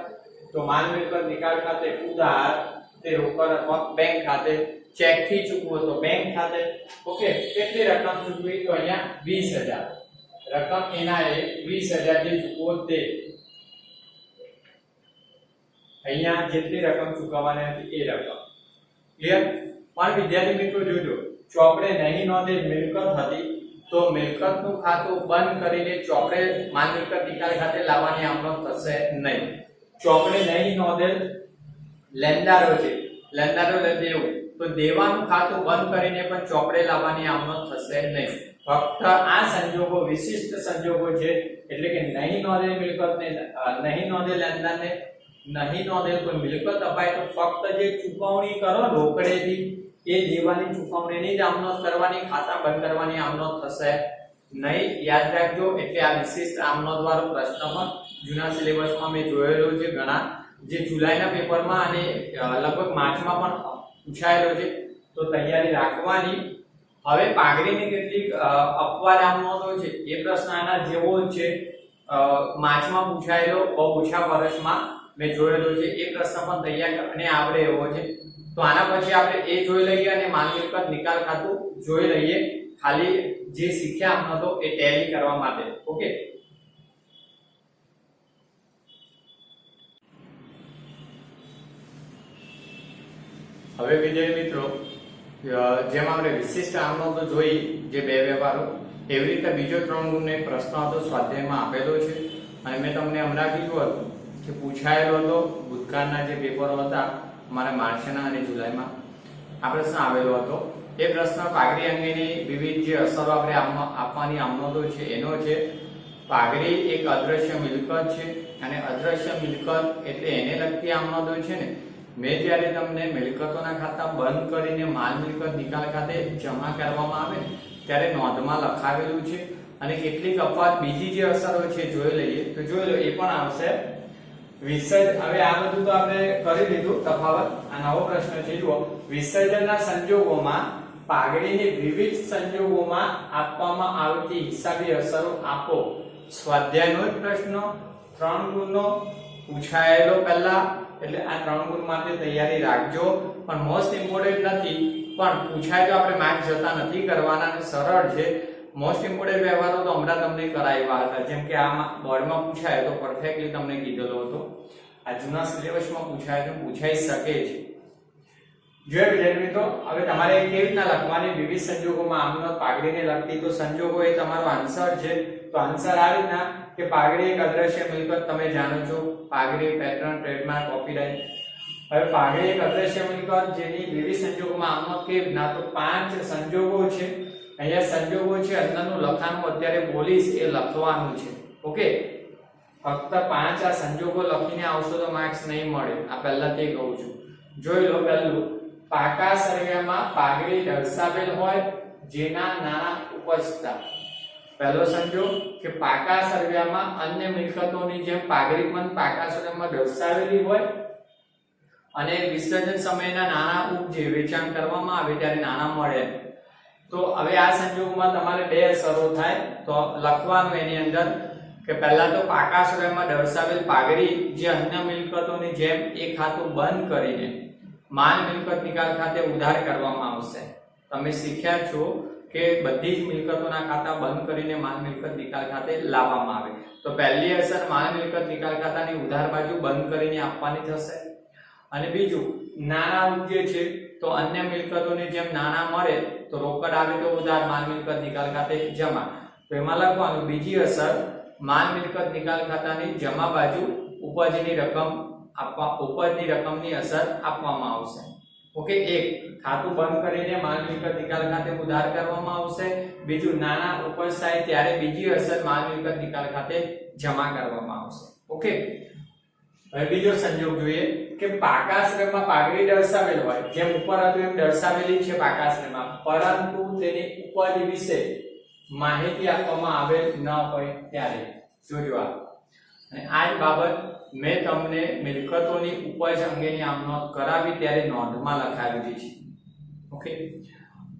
તો માલ મિલકત નિકાલ ખાતે ઉધાર તે રોકડ અથવા બેંક ખાતે ચેક થી ચૂકવો તો બેંક ખાતે ઓકે કેટલી રકમ ચૂકવી તો અહીંયા 20000 રકમ એના એ 20000 જે ચૂકવો તે અહીંયા જેટલી રકમ ચૂકવવાની હતી એ રકમ ક્લિયર પણ વિદ્યાર્થી મિત્રો જોજો ચોપડે નહીં નોંધેલ મિલકત હતી તો મિલકતનું ખાતું બંધ કરીને ચોપડે માલ મિલકત નિકાલ ખાતે લાવવાની આમનો થશે નહીં ચોપડે નહીં નોંધેલ લેણદારો છે લેણદારો દેવું તો દેવાનું ખાતું બંધ કરીને પણ ચોપડે લાવવાની આમનો થશે નહીં ફક્ત આ સંજોગો વિશિષ્ટ સંજોગો છે એટલે કે નહીં નોંધેલ મિલકતને નહીં નોંધેલ લેણદારને નહીં નોંધેલ કોઈ મિલકત અપાય તો ફક્ત જે ચૂકવણી કરો રોકડેથી એ દેવાની ચૂકવણીની જ આમનોંધ કરવાની ખાતા બંધ કરવાની આમનોંધ થશે નહીં યાદ રાખજો એટલે આ વિશિષ્ટ આમનોંધ વાળો પ્રશ્ન પણ જૂના સિલેબસમાં મેં જોયેલો છે ઘણા જે જુલાઈના પેપરમાં અને લગભગ માર્ચમાં પણ પૂછાયેલો છે તો તૈયારી રાખવાની હવે પાઘડીની કેટલીક અપવાદ આમનોંધો છે એ પ્રશ્ન આના જેવો જ છે માર્ચમાં પૂછાયેલો બહુ ઓછા વર્ષમાં મેં જોયેલો છે એ પ્રશ્ન પણ તૈયાર અને આપણે એવો છે તો આના પછી આપણે એ જોઈ લઈએ અને માલ મિલકત નિકાલ ખાતું જોઈ લઈએ ખાલી જે શીખ્યા આમનોંધો એ ટેલી કરવા માટે ઓકે હવે વિદ્યાર્થી મિત્રો જેમ આપણે વિશિષ્ટ આમનોંધો જોઈ જે બે વ્યવહારો એવી રીતે બીજો 3 ગુણનો એક પ્રશ્ન હતો સ્વાધ્યાયમાં આપેલો છે અને મેં તમને હમણાં કીધું હતું કે પૂછાયેલો હતો ભૂતકાળના જે પેપરો હતા અમારા માર્ચના અને જુલાઈમાં આ પ્રશ્ન આવેલો હતો એ પ્રશ્ન પાઘડી અંગેની વિવિધ જે અસરો આપણે આપવાની આમનોંધો છે એનો છે પાઘડી એક અદ્રશ્ય મિલકત છે અને અદ્રશ્ય મિલકત એટલે એને લગતી આમનોંધો છે ને મેં જ્યારે તમને મિલકતોના ખાતા બંધ કરીને માલ મિલકત નિકાલ ખાતે જમા કરવામાં આવે ત્યારે નોંધમાં લખાવેલું છે અને કેટલીક અપવાદ બીજી જે અસરો છે જોઈ લઈએ તો જોઈ લો એ પણ આવશે વિસર્જન હવે આ બધું તો આપણે કરી લીધું તફાવત આ નવો પ્રશ્ન છે જુઓ વિસર્જનના સંજોગોમાં પાઘડીની વિવિધ સંજોગોમાં આપવામાં આવતી હિસાબી અસરો આપો સ્વાધ્યાયનો જ પ્રશ્ન 3 ગુણનો પૂછાયેલો પહેલા એટલે આ 3 ગુણ માટે તૈયારી રાખજો પણ મોસ્ટ ઇમ્પોર્ટન્ટ નથી પણ પૂછાય તો આપણે માર્ક જતા નથી કરવાના અને સરળ છે મોસ્ટ ઇમ્પોર્ટન્ટ વ્યવહારો તો હમણાં તમને કરાવ્યા હતા જેમ કે આ બોર્ડમાં પૂછાય તો પરફેક્ટલી તમને કીધેલો હતો આ જૂના સિલેબસમાં પૂછાય તો પૂછાઈ શકે છે જો વિદ્યાર્થી મિત્રો હવે તમારે કેવી રીતના લખવાની વિવિધ સંજોગોમાં આમનોંધ પાઘડીને લગતી તો સંજોગો એ તમારો આન્સર છે તો આન્સર આ રીતના કે પાઘડી એક અદ્રશ્ય મિલકત તમે જાણો છો પાઘડી પેટર્ન ટ્રેડમાર્ક કોપીરાઇટ હવે પાઘડી એક અદ્રશ્ય મિલકત જેની વિવિધ સંજોગોમાં આમનોંધ કેવી રીતના તો 5 સંજોગો છે અહીંયા સંજોગો છે અંદરનું લખાણ હું અત્યારે બોલીશ એ લખવાનું છે ઓકે ફક્ત 5 આ સંજોગો લખીને આવશો તો માર્ક્સ નહીં મળે આ પહેલાથી કહું છું જોઈ લો પહેલું પાકા સરવૈયામાં પાઘડી દર્શાવેલ હોય જેના નાણાં ઉપજતા પહેલો સંજોગ કે પાકા સરવૈયામાં અન્ય મિલકતોની જેમ પાઘડી પણ પાકા સરવૈયામાં દર્શાવેલી હોય અને વિસર્જન સમયના નાણાં ઉપજે વેચાણ કરવામાં આવે ત્યારે નાણાં મળે તો હવે આ સંજોગોમાં તમારે બે અસરો થાય તો લખવાનું એની અંદર કે પહેલા તો પાકા સરવૈયામાં દર્શાવેલ પાઘડી જે અન્ય મિલકતોની જેમ એ ખાતું બંધ કરીને માલ મિલકત નિકાલ ખાતે ઉધાર કરવામાં આવશે તમે શીખ્યા છો કે બધી જ મિલકતોના ખાતા બંધ કરીને માલ મિલકત નિકાલ ખાતે લાવવામાં આવે. તો પહેલી અસર માલ મિલકત નિકાલ ખાતાની ઉધાર બાજુ બંધ કરીને આપવાની થશે. અને બીજું નાણાં જે છે તો અન્ય મિલકતોની જેમ નાણાં મળે તો રોકડ આવે તો ઉધાર, માલ મિલકત નિકાલ ખાતે જમા. તો એમાં લખવાનું બીજી અસર માલ મિલકત નિકાલ ખાતાની જમા બાજુ ઉપજની રકમની અસર આપવામાં આવશે. ઓકે, એક ખાતું બંધ કરીને માલ મિલકત નિકાલ ખાતે ઉધાર કરવામાં આવશે. બીજું નાણાં ઉપજ થાય ત્યારે બીજી અસર માલ મિલકત નિકાલ ખાતે જમા કરવામાં આવશે. ઓકે, હવે બીજો સંયોગ જોઈએ કે પાકાશ્રયમાં પાઘડી દર્શાવેલ હોય, જેમ ઉપર હતું એમ દર્શાવેલી છે પાકાશ્રયમાં, પરંતુ તેની ઉપજ વિશે માહિતી આપવામાં આવેલ ન હોય ત્યારે જોજો. અને આ જ બાબત મેં તમને મિલકતોની ઉપજ અંગેની આમ નોંધ કરાવી ત્યારે નોંધમાં લખાવેલી છે. ઓકે,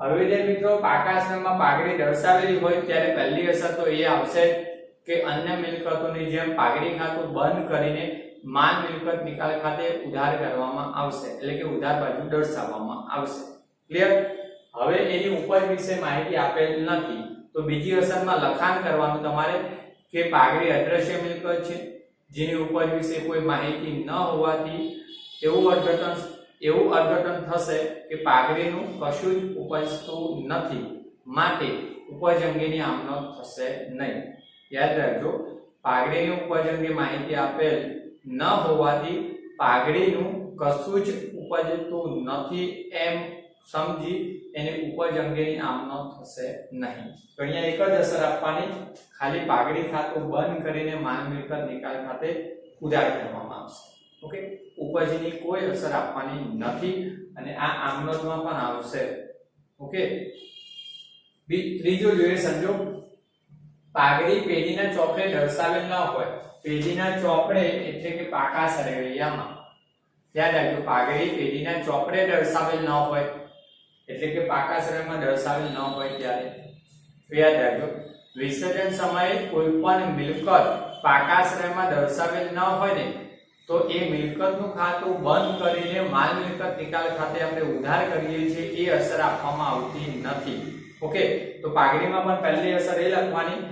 હવે જે મિત્રો પાકાશ્રયમાં પાઘડી દર્શાવેલી હોય ત્યારે પહેલી અસર તો એ આવશે કે અન્ય મિલકતોની જેમ પાઘડી ખાતું બંધ કરીને માલ મિલકત નિકાલ ખાતે ઉધાર કરવામાં આવશે, એટલે કે ઉધાર બાજુ દર્શાવવામાં આવશે. ક્લિયર? હવે એની ઉપજ વિશે માહિતી આપેલ નથી તો બીજી અસરમાં લખાણ કરવાનું તમારે કે પાઘડી અદ્રશ્ય મિલકત છે જેની ઉપજ વિશે કોઈ માહિતી ન હોવાથી એવું અર્થઘટન થશે કે પાઘડીનું કશું જ ઉપજતું નથી, માટે ઉપજ અંગેની આમ નોંધ થશે નહીં. યાદ રાખજો, પાઘડીની ઉપજ અંગે માહિતી આપેલ ન હોવાથી પાઘડીનું કશું જ ઉપજતું નથી એમ સમજી એની ઉપજ અંગેની આમ નોંધ થશે નહીં. તો અહીંયા એક જ અસર આપવાની, ખાલી પાઘડી ખાતું બંધ કરીને માલ મિલકત નિકાલ ખાતે ઉધાર કરવામાં આવશે. ઓકે, ઉપજની કોઈ અસર આપવાની નથી અને આ આમ નોંધમાં પણ આવશે. ઓકે, ત્રીજો જોઈએ સંજોગ, પાઘડી પેઢીના ચોપડે દર્શાવેલ ન હોય. પેઢીના ચોપડે એટલે કે પાકા સરવૈયામાં યાદ રાખજો, પાઘડી પેઢીના ચોપડે દર્શાવેલ ન હોય એટલે કે પાકા સરવૈયામાં દર્શાવેલ ન હોય ત્યારે યાદ રાખજો, વિસર્જન સમયે કોઈ પણ મિલકત પાકા સરવૈયામાં દર્શાવેલ ન હોય ને તો એ મિલકતનું ખાતું બંધ કરીને માલ મિલકત નિકાલ ખાતે આપણે ઉધાર કરીએ છીએ એ અસર આપવામાં આવતી નથી. ઓકે, તો પાઘડીમાં પણ પહેલી અસર એ લખવાની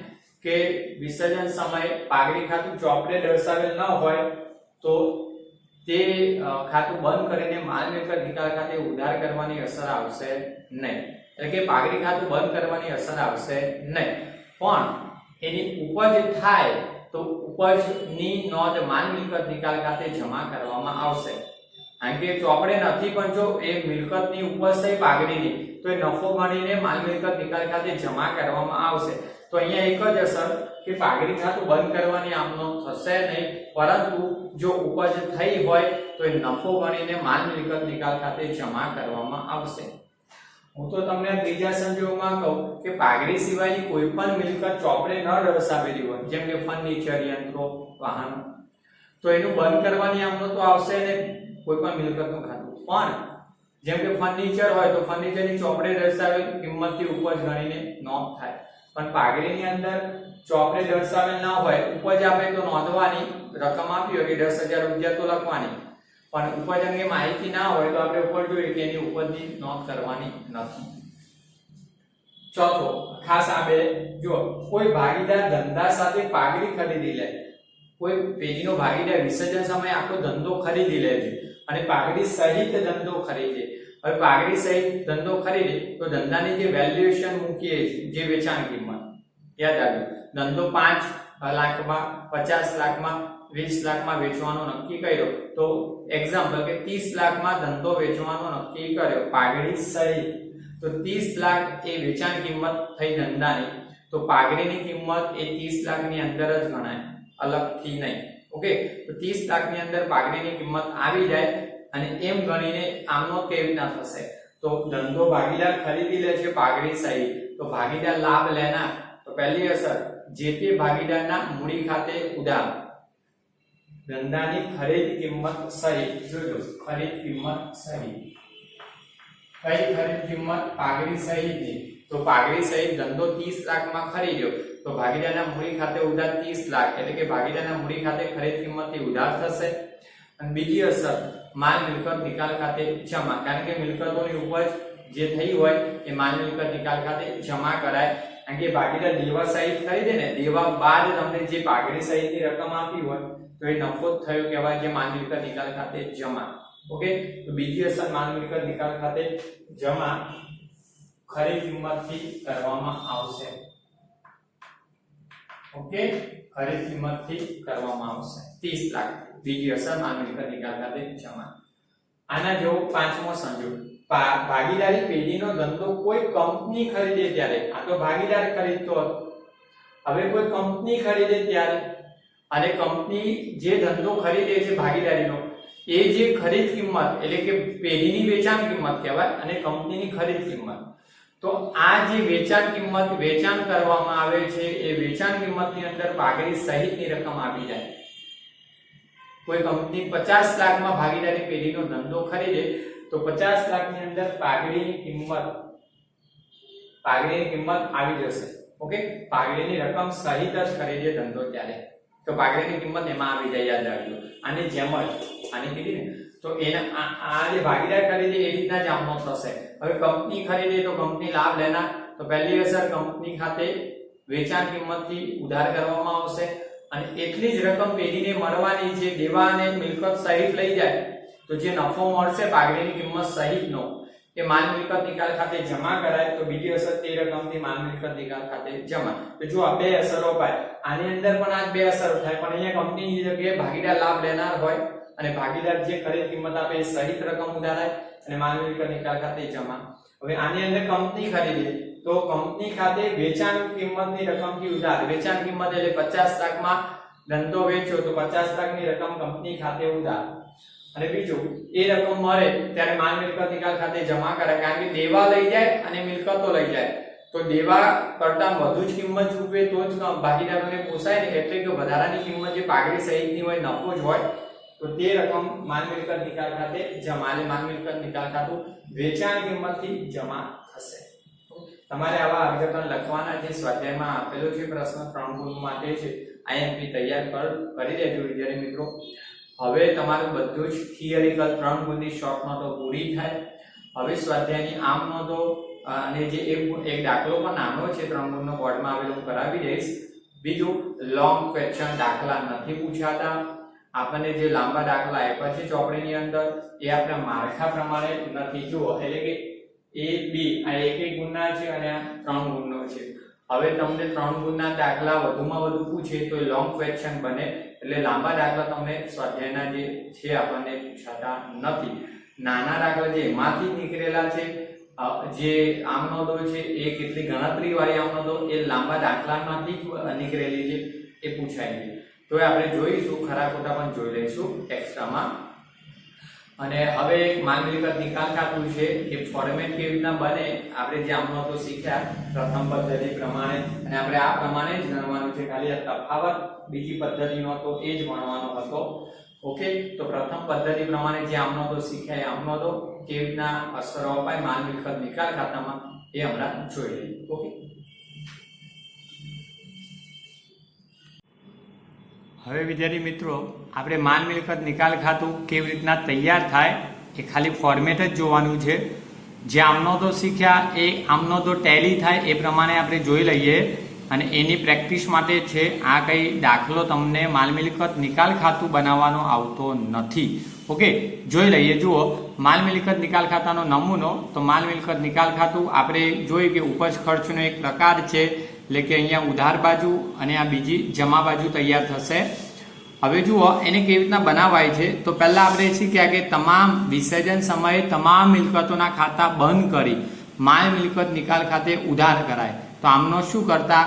કે વિસર્જન સમયે પાઘડી ખાતું ચોપડે દર્શાવેલ ન હોય તો તે ખાતું બંધ કરીને માલ મિલકત નિકાલ ખાતે ઉધાર કરવાની અસર આવશે નહીં. એટલે કે પાઘડી ખાતું બંધ કરવાની અસર આવશે નહીં, પણ એની ઉપજ થાય તો ઉપજની નોંધ માલ મિલકત નિકાલ ખાતે જમા કરવામાં આવશે. કારણ કે ચોપડે નથી પણ જો એ મિલકતની ઉપજ થઈ પાઘડીની તો એ નફો ગણીને માલ મિલકત નિકાલ ખાતે જમા કરવામાં આવશે. તો અહીંયા એક જ અસર કે પાઘડી ખાતું બંધ કરવાની આમ નોંધ થશે નહીં, પરંતુ જો ઉપજ થઈ હોય તો એ નફો ગણીને માલ મિલકત નિકાલ ખાતે જમા કરવામાં આવશે. હું તો તમને ત્રીજા સંજોગમાં કહું કે પાઘડી સિવાયની કોઈ પણ મિલકત ચોપડે ન દર્શાવેલી હોય, જેમ કે ફર્નિચર, યંત્રો, વાહનો, તો એનું બંધ કરવાની આમ નોંધ તો આવશે ને કોઈ પણ મિલકતનું ખાતું. પણ જેમ કે ફર્નિચર હોય તો ફર્નિચરની ચોપડે દર્શાવેલ કિંમતથી ઉપજ ગણીને નોંધ થાય, પણ પાઘડીની અંદર ચોપડે દર્શાવેલ ન હોય, ઉપજ આપે તો નોંધવાની, રકમ આપી હોય કે 10,000 રૂપિયા તો લખવાની, પણ ઉપજ અંગે માહિતી ના હોય તો આપણે ઉપર જોઈએ કે એની ઉપજની નોંધ કરવાની નથી. ચોથો ખાસ આ બે જો, કોઈ ભાગીદાર ધંધા સાથે પાઘડી ખરીદી લે, કોઈ પેઢીનો ભાગીદાર વિસર્જન સમયે આખો ધંધો ખરીદી લે છે અને પાઘડી સહિત ધંધો ખરીદે. હવે પાઘડી સહિત ધંધો ખરીદે તો ધંધાની જે વેલ્યુએશન મૂકીએ જે વેચાણ કિંમત યાદ રાખજો, ધંધો 5 લાખમાં, 50 લાખમાં, 20 લાખમાં વેચવાનો નક્કી કર્યો તો એક્ઝામ્પલ કે 30 લાખમાં ધંધો વેચવાનો નક્કી કર્યો પાઘડી સહિત, તો 30 લાખ એ વેચાણ કિંમત થઈ ધંધાની, તો પાઘડીની કિંમત એ 30 લાખની અંદર જ ગણાય, અલગથી નહીં. ઓકે, તો 30 લાખની અંદર પાઘડીની કિંમત આવી જાય અને એમ ગણીને આમનો કેવી રીતના થશે, તો ધંધો ભાગીદાર ખરીદી લે છે પાઘડી સહિત, તો ભાગીદાર લાભ લેનાર, તો પહેલી અસર જે તે ભાગીદારના મૂડી ખાતે ઉધાર, ધંધાની ખરીદ કિંમત સહિત, જોજો ખરીદ કિંમત સહિત, કઈ ખરીદ કિંમત પાઘડી સહિતની, તો પાઘડી સહિત ધંધો 30 લાખમાં ખરીદ્યો તો ભાગીદારના મૂડી ખાતે ઉધાર 30 લાખ, એટલે કે ભાગીદારના મૂડી ખાતે ખરીદ કિંમતથી ઉધાર થશે. અને બીજી અસર માલ મિલકત નિકાલ ખાતે જમા, કારણ કે મિલકતોની ઉપજ જે થઈ હોય એ માલ મિલકત નિકાલ ખાતે જમા કરાય, કારણ કે ભાગીદાર દેવા સહિત ખરીદે ને, દેવા બાદ તમને જે પાઘડી સહિતની રકમ આપી હોય તો એ નફો જ થયો કહેવાય, જે માલ મિલકત નિકાલ ખાતે જમા. ઓકે, તો બીજી અસર માલ મિલકત નિકાલ ખાતે જમા ખરી કિંમતથી કરવામાં આવશે. ઓકે, ખરી કિંમતથી કરવામાં આવશે 30 લાખ. બીજી અસર માલ મિલકત નિકાલ ખાતે જમા. આના જેવો પાંચમો સંજોગ, ભાગીદારી પેઢીનો ધંધો કોઈ કંપની ખરીદે ત્યારે, આ તો ભાગીદાર ખરીદતો હતો, હવે કોઈ કંપની ખરીદે ત્યારે, અને કંપની જે ધંધો ખરીદે છે ભાગીદારીનો, એ જે ખરીદ કિંમત એટલે કે પેઢીની વેચાણ કિંમત કહેવાય અને કંપનીની ખરીદ કિંમત. તો આ જે વેચાણ કિંમત વેચાણ કરવામાં આવે છે એ વેચાણ કિંમતની અંદર પાઘડી સહિતની રકમ આપી જાય. કોઈ કંપની 50 લાખમાં ભાગીદારી પેઢીનો ધંધો ખરીદે તો 50 લાખની અંદર પાઘડીની કિંમત આવી જશે. ઓકે, પાઘડીની રકમ સહિત જ ખરીદે ધંધો ત્યારે, તો પાઘડીની કિંમત એમાં આવી જાય, યાદ રાખજો. આની જેમ જ આની કીધી ને, તો એના આ જે ભાગીદાર ખરીદે એ રીતના જ આમનો થશે. હવે કંપની ખરીદે તો કંપની લાભ લેનાર, તો પહેલી અસર કંપની ખાતે વેચાણ કિંમતથી ઉધાર કરવામાં આવશે અને એટલી જ રકમ પેઢીને મળવાની છે. દેવા અને મિલકત સહિત લઈ જાય તો જે નફો મળશે પાઘડીની કિંમત સહિતનો એ માલ મિલકત નિકાલ ખાતે જમા કરાય. તો બીજી અસર તે રકમથી માલ મિલકત નિકાલ ખાતે જમા. તો જો આ બે અસરો પાય, આની અંદર પણ આ બે અસરો થાય, પણ અહીંયા કંપનીની જગ્યાએ ભાગીદાર લાભ લેનાર હોય અને ભાગીદાર જે ખરીદ કિંમત આપે એ સહિત રકમ ઉધારાય અને માલ મિલકત નિકાલ ખાતે જમા. હવે આની અંદર કંપની ખરીદે તો કંપની ખાતે વેચાણ કિંમતની રકમથી ઉધાર. વેચાણ કિંમત એટલે 50 લાખમાં ધંધો વેચ્યો તો 50 લાખની રકમ કંપની ખાતે ઉધાર. અને બીજું, એ રકમ મળે ત્યારે માલ મિલકત નિકાલ ખાતે જમા કરાય, કારણ કે દેવા લઈ જાય અને મિલકતો લઈ જાય તો દેવા કરતા વધુ જ કિંમત ચૂકવે તો જ ભાગીદારોને પોસાય ને, એટલે કે વધારાની કિંમત જે પાઘડી સહિતની હોય, નફો જ હોય, તો તે રકમ માલ મિલકત નિકાલ ખાતે જમા. એટલે માલ મિલકત નિકાલ ખાતું વેચાણ કિંમતથી જમા થશે. તમારે આવા અર્થઘટન લખવાના જે સ્વાધ્યાયમાં આપેલો છે પ્રશ્ન 3 ગુણ માટે છે, આઈએમપી તૈયાર કરી દેજો વિદ્યાર્થી મિત્રો. હવે તમારું બધું જ થિયરિકલ 3 ગુણની શોર્ટ નોટો પૂરી થાય. હવે સ્વાધ્યાયની આમ નોટો અને જે એક દાખલો પણ નાનો છે 3 ગુણનો બોર્ડમાં આવેલો કરાવી દઈશ. બીજું, લોંગ ક્વેશ્ચન દાખલા નથી પૂછાતા. આપણને જે લાંબા દાખલા આપ્યા છે ચોપડીની અંદર એ આપણા માળખા પ્રમાણે નથી. જુઓ, એટલે કે A B આ એક ગુણના છે અને આ 3 ગુણનો છે. હવે તમને 3 ગુણના દાખલા વધુમાં વધુ પૂછે તો લોંગ ક્વેશ્ચન બને, એટલે લાંબા દાખલા તમને સ્વાધ્યાયના જે છે આપણને પૂછાતા નથી. નાના દાખલા જે એમાંથી નીકળેલા છે, જે આમનોંધો છે એ કેટલી ગણતરી વાળી આમનોંધો એ લાંબા દાખલામાંથી નીકળેલી છે એ પૂછાય છે. તો આપણે જોઈશું, ખરા ખોટા પણ જોઈ લઈશું એક્સ્ટ્રામાં. અને હવે માલ મિલકત નિકાલ ખાતું છે એ ફોર્મેટ કેવી રીતના બને આપણે જે આમનોંધો શીખ્યા પ્રથમ પદ્ધતિ પ્રમાણે, અને આપણે આ પ્રમાણે જ ગણવાનું છે. ખાલી આ તફાવત બીજી પદ્ધતિનો હતો એ જ ગણવાનો હતો. ઓકે, તો પ્રથમ પદ્ધતિ પ્રમાણે જે આમનોંધો શીખ્યા એ આમનોંધો કેવી રીતના અસરો અપાય માલ મિલકત નિકાલ ખાતામાં એ હમણાં જોઈ લઈએ. ઓકે, હવે વિદ્યાર્થી મિત્રો આપણે માલ મિલકત નિકાલ ખાતું કેવી રીતના તૈયાર થાય એ ખાલી ફોર્મેટ જ જોવાનું છે. જે આમનોંધો શીખ્યા એ આમનોંધો ટેલી થાય એ પ્રમાણે આપણે જોઈ લઈએ, અને એની પ્રેક્ટિસ માટે છે આ કઈ દાખલો તમને માલ મિલકત નિકાલ ખાતું બનાવવાનો આવતો નથી. ઓકે, જોઈ લઈએ. જુઓ, માલ મિલકત નિકાલ ખાતાનો નમૂનો. તો માલ મિલકત નિકાલ ખાતું આપણે જોઈએ કે ઉપજ ખર્ચનો એક પ્રકાર છે, એટલે કે અહીંયા ઉધાર બાજુ અને આ બીજી જમા બાજુ તૈયાર થશે. હવે જુઓ એને કેવી રીતના બનાવાય છે. તો પહેલા આપણે શીખ્યા કે તમામ વિસર્જન સમયે તમામ મિલકતોના ખાતા બંધ કરી માલ મિલકત નિકાલ ખાતે ઉધાર કરાય. તો આમનો શું કરતા,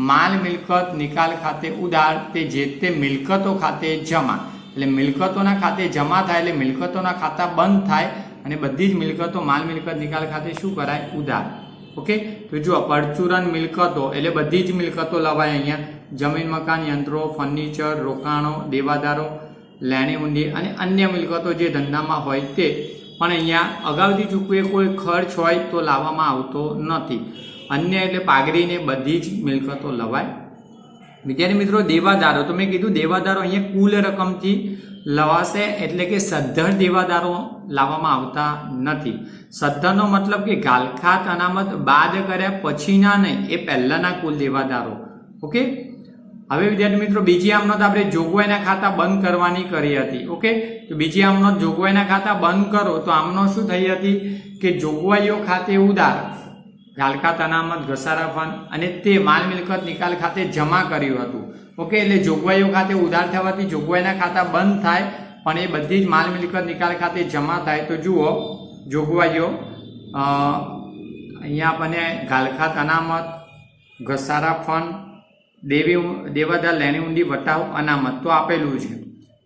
માલ મિલકત નિકાલ ખાતે ઉધાર તે જે તે મિલકતો ખાતે જમા. એટલે મિલકતોના ખાતે જમા થાય એટલે મિલકતોના ખાતા બંધ થાય અને બધી જ મિલકતો માલ મિલકત નિકાલ ખાતે શું કરાય, ઉધાર. ઓકે, તો જુઓ પરચુરણ મિલકતો એટલે બધી જ મિલકતો લવાય. અહીંયા જમીન, મકાન, યંત્રો, ફર્નિચર, રોકાણો, દેવાદારો, લેણી ઊંડી અને અન્ય મિલકતો જે ધંધામાં હોય તે પણ અહીંયા અગાઉથી ચૂકવે કોઈ ખર્ચ હોય તો લાવવામાં આવતો નથી. અન્ય એટલે પાઘડીને બધી જ મિલકતો લવાય. વિદ્યાર્થી મિત્રો દેવાદારો, તો મેં કીધું દેવાદારો અહીંયા કુલ રકમથી લવાશે એટલે કે સદ્ધર દેવાદારો લાવવામાં આવતા નથી. સદ્ધરનો મતલબ કે ગાલખાત અનામત બાદ કર્યા પછીના નહીં, એ પહેલાના કુલ દેવાદારો. ઓકે. હવે વિદ્યાર્થી મિત્રો બીજી આમનોંધ આપણે જોગવાઈના ખાતા બંધ કરવાની કરી હતી. ઓકે, તો બીજી આમનોંધ જોગવાઈના ખાતા બંધ કરો તો આમનોંધ શું થઈ હતી કે જોગવાઈઓ ખાતે ઉધાર, ગાલખાત અનામત, ઘસારા ફંડ અને તે માલ મિલકત નિકાલ ખાતે જમા કર્યું હતું. ઓકે, એટલે જોગવાઈઓ ખાતે ઉધાર થવાથી જોગવાઈના ખાતા બંધ થાય, પણ એ બધી જ માલ મિલકત નિકાલ ખાતે જમા થાય. તો જુઓ જોગવાઈઓ, અહીંયા આપણને ગાલખાત અનામત, ઘસારા ફંડ, દેવાદાર લેણી ઊંડી વટાવ અનામત તો આપેલું છે.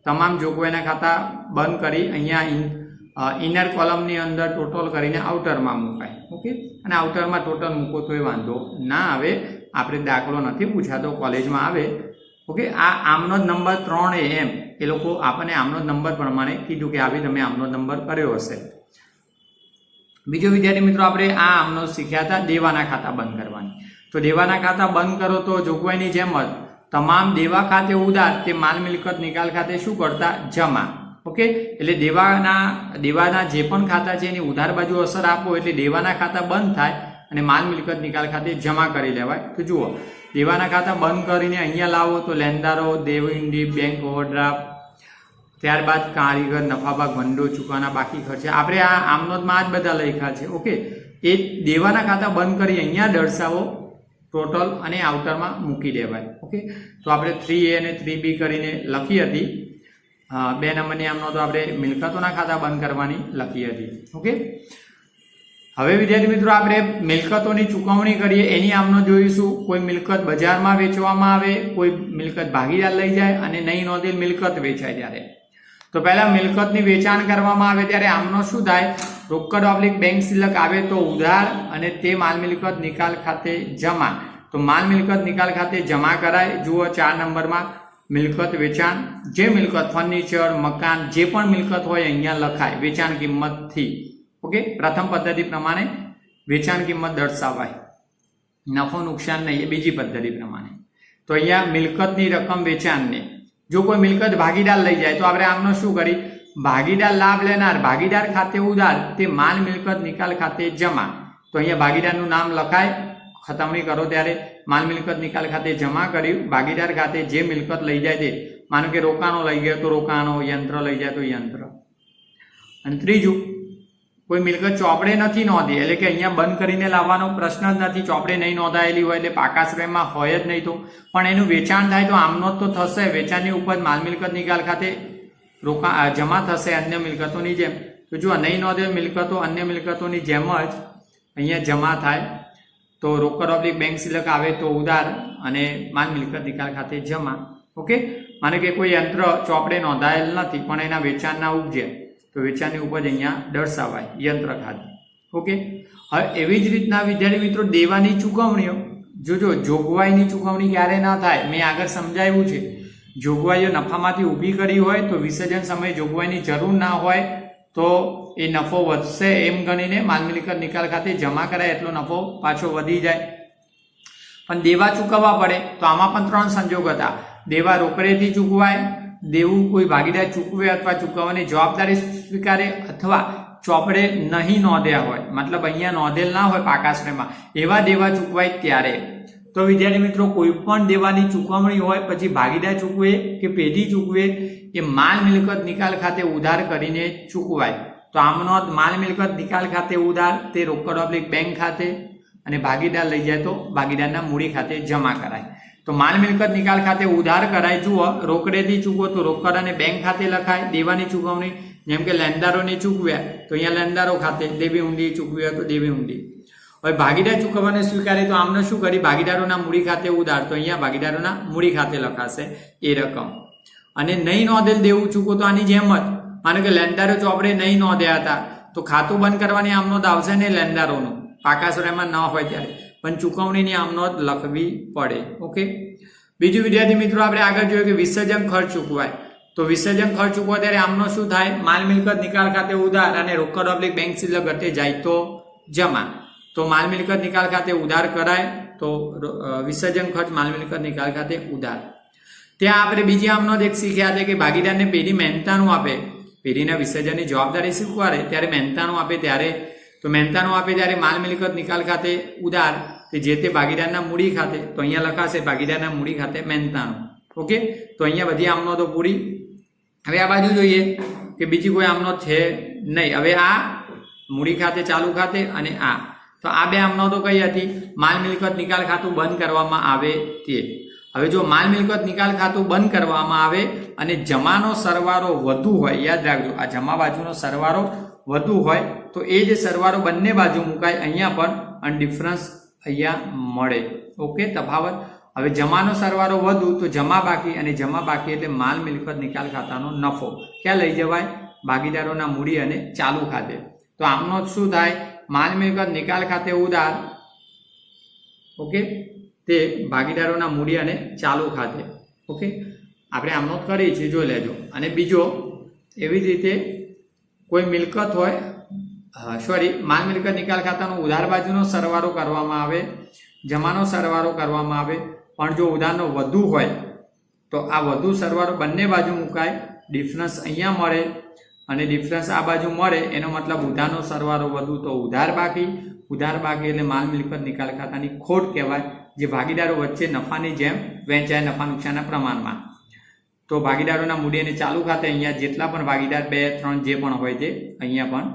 તમામ જોગવાઈના ખાતા બંધ કરી અહીંયા ઇનર કોલમની અંદર ટોટલ કરીને આઉટરમાં મુકાય. ઓકે, અને આઉટરમાં ટોટલ મૂકો તો એ વાંધો ના આવે. આપણે દાખલો નથી પૂછાતો, કોલેજમાં આવે. ઓકે, આ આમનોંધ નંબર 3 એમ એ લોકો આપણને આમનોંધ નંબર પ્રમાણે કીધું કે આવી તમે આમનોંધ નંબર કર્યો હશે. બીજો વિદ્યાર્થી મિત્રો આપણે આ આમનોંધ શીખ્યા હતા દેવાના ખાતા બંધ કરવાની. તો દેવાના ખાતા બંધ કરો તો જોગવાઈની જેમ જ તમામ દેવા ખાતે ઉધાર તે માલ મિલકત નિકાલ ખાતે શું કરતા? જમા. ઓકે, એટલે દેવાના જે પણ ખાતા છે એની ઉધાર બાજુ અસર આપો એટલે દેવાના ખાતા બંધ થાય અને માલ મિલકત નિકાલ ખાતે જમા કરી લેવાય. તો જુઓ દેવાના ખાતા બંધ કરીને અહીંયા લાવો તો લેણદારો, દેવહિંડી, બેંક ઓવરડ્રાફ્ટ, ત્યારબાદ કારીગર, નફાભાગ, ભંડોળ, ચૂકવાના બાકી ખર્ચે આપણે આ આમનોંધમાં જ બધા લખ્યા છે. ઓકે, એ દેવાના ખાતા બંધ કરી અહીંયા દર્શાવો ટોટલ અને આઉટરમાં મૂકી દેવાય. ઓકે, તો આપણે 3A અને 3B કરીને લખી હતી. 2 નંબરની આમનોંધ તો આપણે મિલકતોના ખાતા બંધ કરવાની લખી હતી. ઓકે, હવે વિદ્યાર્થી મિત્રો આપણે મિલકતોની ચૂકવણી કરીએ એની આમનોંધ જોઈશું. કોઈ મિલકત બજારમાં વેચવામાં આવે, કોઈ મિલકત ભાગીદાર લઈ જાય અને નહીં નોંધેલ મિલકત વેચાય ત્યારે. તો પહેલા મિલકતની વેચાણ કરવામાં આવે ત્યારે આમનો શું થાય? રોકડ ઓબ્લિક બેંક શિલ્લક આવે તો ઉધાર અને તે માલ મિલકત નિકાલ ખાતે જમા. તો માલ મિલકત નિકાલ ખાતે જમા કરાય. જુઓ 4 નંબરમાં મિલકત વેચાણ, જે મિલકત ફર્નિચર, મકાન, જે પણ મિલકત હોય અહીંયા લખાય વેચાણ કિંમતથી. ઓકે, પ્રથમ પદ્ધતિ પ્રમાણે વેચાણ કિંમત દર્શાવાય, નફો નુકસાન નહીં, એ બીજી પદ્ધતિ પ્રમાણે. તો અહીંયા મિલકતની રકમ વેચાણને, જો કોઈ મિલકત ભાગીદાર લઈ જાય તો આપણે આમનો શું કરી? ભાગીદાર લાભ લેનાર ભાગીદાર ખાતે ઉધાર તે માલ મિલકત નિકાલ ખાતે જમા. તો અહીંયા ભાગીદારનું નામ લખાય, ખતમણી કરો ત્યારે માલ મિલકત નિકાલ ખાતે જમા કર્યું. ભાગીદાર ખાતે જે મિલકત લઈ જાય તે, માનો કે રોકાણો લઈ ગયો તો રોકાણો, યંત્ર લઈ જાય તો યંત્ર. અને ત્રીજું, કોઈ મિલકત ચોપડે નથી નોંધી એટલે કે અહીંયા બંધ કરીને લાવવાનો પ્રશ્ન જ નથી. ચોપડે નહીં નોંધાયેલી હોય એટલે પાકા શ્રેયમાં હોય જ નહીં. તો પણ એનું વેચાણ થાય તો આમનોંધ તો થશે. વેચાણની ઉપજ માલ મિલકત નિકાલ ખાતે જમા થશે અન્ય મિલકતોની જેમ. તો જો નહીં નોંધેલ મિલકતો અન્ય મિલકતોની જેમ જ અહીંયા જમા થાય. તો રોકડ ઓબ્લિક બેંક શિલ્લક આવે તો ઉધાર અને માલ મિલકત નિકાલ ખાતે જમા. ઓકે, માનો કે કોઈ યંત્ર ચોપડે નોંધાયેલ નથી પણ એના વેચાણના ઉપજે તો વેચાણની ઉપજ અહીંયા દર્શાવાય યંત્ર ખાતે. ઓકે, હવે એવી જ રીતના વિદ્યાર્થી મિત્રો દેવાની ચૂકવણીઓ, જોજો જોગવાઈની ચૂકવણી ક્યારે ના થાય મેં આગળ સમજાવ્યું છે. જોગવાઈઓ નફામાંથી ઊભી કરી હોય તો વિસર્જન સમયે જોગવાઈની જરૂર ના હોય તો એ નફો વધશે એમ ગણીને માલ મિલકત નિકાલ ખાતે જમા કરાય એટલો નફો પાછો વધી જાય. પણ દેવા ચૂકવવા પડે તો આમાં પણ 3 સંજોગ હતા. દેવા રોકડેથી ચૂકવાય, દેવું કોઈ ભાગીદાર ચૂકવે અથવા ચૂકવવાની જવાબદારી સ્વીકારે, અથવા ચોપડે નહીં નોંધ્યા હોય, મતલબ અહીંયા નોંધેલ ના હોય પાકા શ્રેયમાં, એવા દેવા ચૂકવાય ત્યારે. તો વિદ્યાર્થી મિત્રો કોઈ પણ દેવાની ચૂકવણી હોય પછી ભાગીદાર ચૂકવે કે પેઢી ચૂકવે એ માલ મિલકત નિકાલ ખાતે ઉધાર કરીને ચૂકવાય. તો આમનો માલ મિલકત નિકાલ ખાતે ઉધાર તે રોકડ ઓબ્લિક બેંક ખાતે અને ભાગીદાર લઈ જાય તો ભાગીદારના મૂડી ખાતે જમા કરાય. તો માલ મિલકત નિકાલ ખાતે ઉધાર કરાય. જુઓ રોકડેથી ચૂકવો તો રોકડ અને બેંક ખાતે લખાય. દેવાની ચૂકવણી જેમ કે લેણદારોને ચૂકવ્યા તો અહીંયા લેણદારો ખાતે, દેવી ઊંડી ચૂકવી હોય તો દેવી ઊંડી. હવે ભાગીદાર ચૂકવવાને સ્વીકારે તો આમને શું કરી? ભાગીદારોના મૂડી ખાતે ઉધાર, તો અહીંયા ભાગીદારોના મૂડી ખાતે લખાશે એ રકમ. અને નહીં નોંધેલ દેવું ચૂકવો તો આની જેમ જ, માનો કે લેણદારો ચોપડે નહીં નોંધ્યા હતા તો ખાતું બંધ કરવાની આમનોંધ આવશે ને લેણદારોનું, પાકા શ્રેયમાં ન હોય ત્યારે, પણ ચૂકવણીની આમનોંધ લખવી પડે. ઓકે, બીજું વિદ્યાર્થી મિત્રો આપણે આગળ જોયું કે વિસર્જન ખર્ચ ચૂકવાય. તો વિસર્જન ખર્ચ ચૂકવા ત્યારે આમનો શું થાય? માલ મિલકત નિકાલ ખાતે ઉધાર અને રોકડ ઓબ્લિક બેંક શિલ્લક ઘટે જાય તો જમા. તો માલ મિલકત નિકાલ ખાતે ઉધાર કરાય તો વિસર્જન ખર્ચ માલ મિલકત નિકાલ ખાતે ઉધાર. ત્યાં આપણે બીજી આમ નોંધ એક શીખ્યા છે કે ભાગીદારને પેઢી મહેનતાણું આપે, પેઢીના વિસર્જનની જવાબદારી સ્વીકારે ત્યારે મહેનતાણું આપે ત્યારે, તો મહેનતાણું આપે ત્યારે માલ મિલકત નિકાલ ખાતે ઉધાર તે જે તે ભાગીદારના મૂડી ખાતે, તો અહીંયા લખાશે ભાગીદારના મૂડી ખાતે મહેનતાણું. ઓકે, તો અહીંયા બધી આમ નોંધો પૂરી. હવે આ બાજુ જોઈએ કે બીજી કોઈ આમ નોંધ છે નહીં. હવે આ મૂડી ખાતે, ચાલુ ખાતે અને આ, તો આ બે આમ નોંધો કઈ હતી? માલ મિલકત નિકાલ ખાતું બંધ કરવામાં આવે તે. હવે જો માલ મિલકત નિકાલ ખાતું બંધ કરવામાં આવે અને જમાનો સરવાળો વધુ હોય, યાદ રાખજો આ જમા બાજુનો સરવાળો વધુ હોય તો એ જે સરવાળો બંને બાજુ મુકાય અહીંયા પણ અને ડિફરન્સ અહીંયા મળે. ઓકે, તફાવત. હવે જમાનો સરવાળો વધુ તો જમા બાકી, અને જમા બાકી એટલે માલ મિલકત નિકાલ ખાતાનો નફો ક્યાં લઈ જવાય? ભાગીદારોના મૂડી અને ચાલુ ખાતે. તો આમનો શું થાય? માલ મિલકત નિકાલ ખાતે ઉધાર, ઓકે, તે ભાગીદારોના મૂડી અને ચાલુ ખાતે. ઓકે, આપણે આમનો કરી છે, જોઈ લેજો. અને બીજો એવી જ રીતે કોઈ મિલકત હોય, માલ મિલકત નિકાલ ખાતાનો ઉધાર બાજુનો સરવાળો કરવામાં આવે, જમાનો સરવાળો કરવામાં આવે, પણ જો ઉધારનો વધુ હોય તો આ વધુ સરવાળો બંને બાજુ મુકાય, ડિફરન્સ અહીંયા મળે અને ડિફરન્સ આ બાજુ મળે, એનો મતલબ ઉધારનો સરવાળો વધુ તો ઉધાર બાકી, ઉધાર બાકી એટલે માલ મિલકત નિકાલ ખાતાની ખોટ કહેવાય, જે ભાગીદારો વચ્ચે નફાની જેમ વહેંચાય નફા નુકસાનના પ્રમાણમાં. તો ભાગીદારોના મૂડી અને ચાલુ ખાતે અહીંયા જેટલા પણ ભાગીદાર 2, 3 જે પણ હોય તે અહીંયા પણ.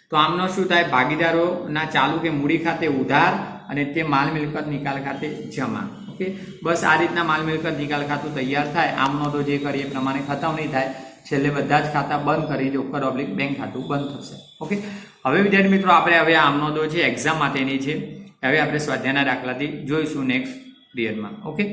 તો આમનો શું થાય? ભાગીદારોના ચાલુ કે મૂડી ખાતે ઉધાર અને તે માલ મિલકત નિકાલ ખાતે જમા. ઓકે, બસ આ રીતના માલ મિલકત નિકાલ ખાતું તૈયાર થાય. આમનો તો જે કરીએ એ પ્રમાણે ખતમ નહીં થાય, છેલ્લે બધા જ ખાતા બંધ કરી રોકડ ઓબ્લિક બેંક ખાતું બંધ થશે. ઓકે, હવે વિદ્યાર્થી મિત્રો આપણે હવે આમનો તો છે એક્ઝામ માટેની છે, હવે આપણે સ્વાધ્યાયના દાખલાથી જોઈશું નેક્સ્ટ પીરિયડમાં. ઓકે.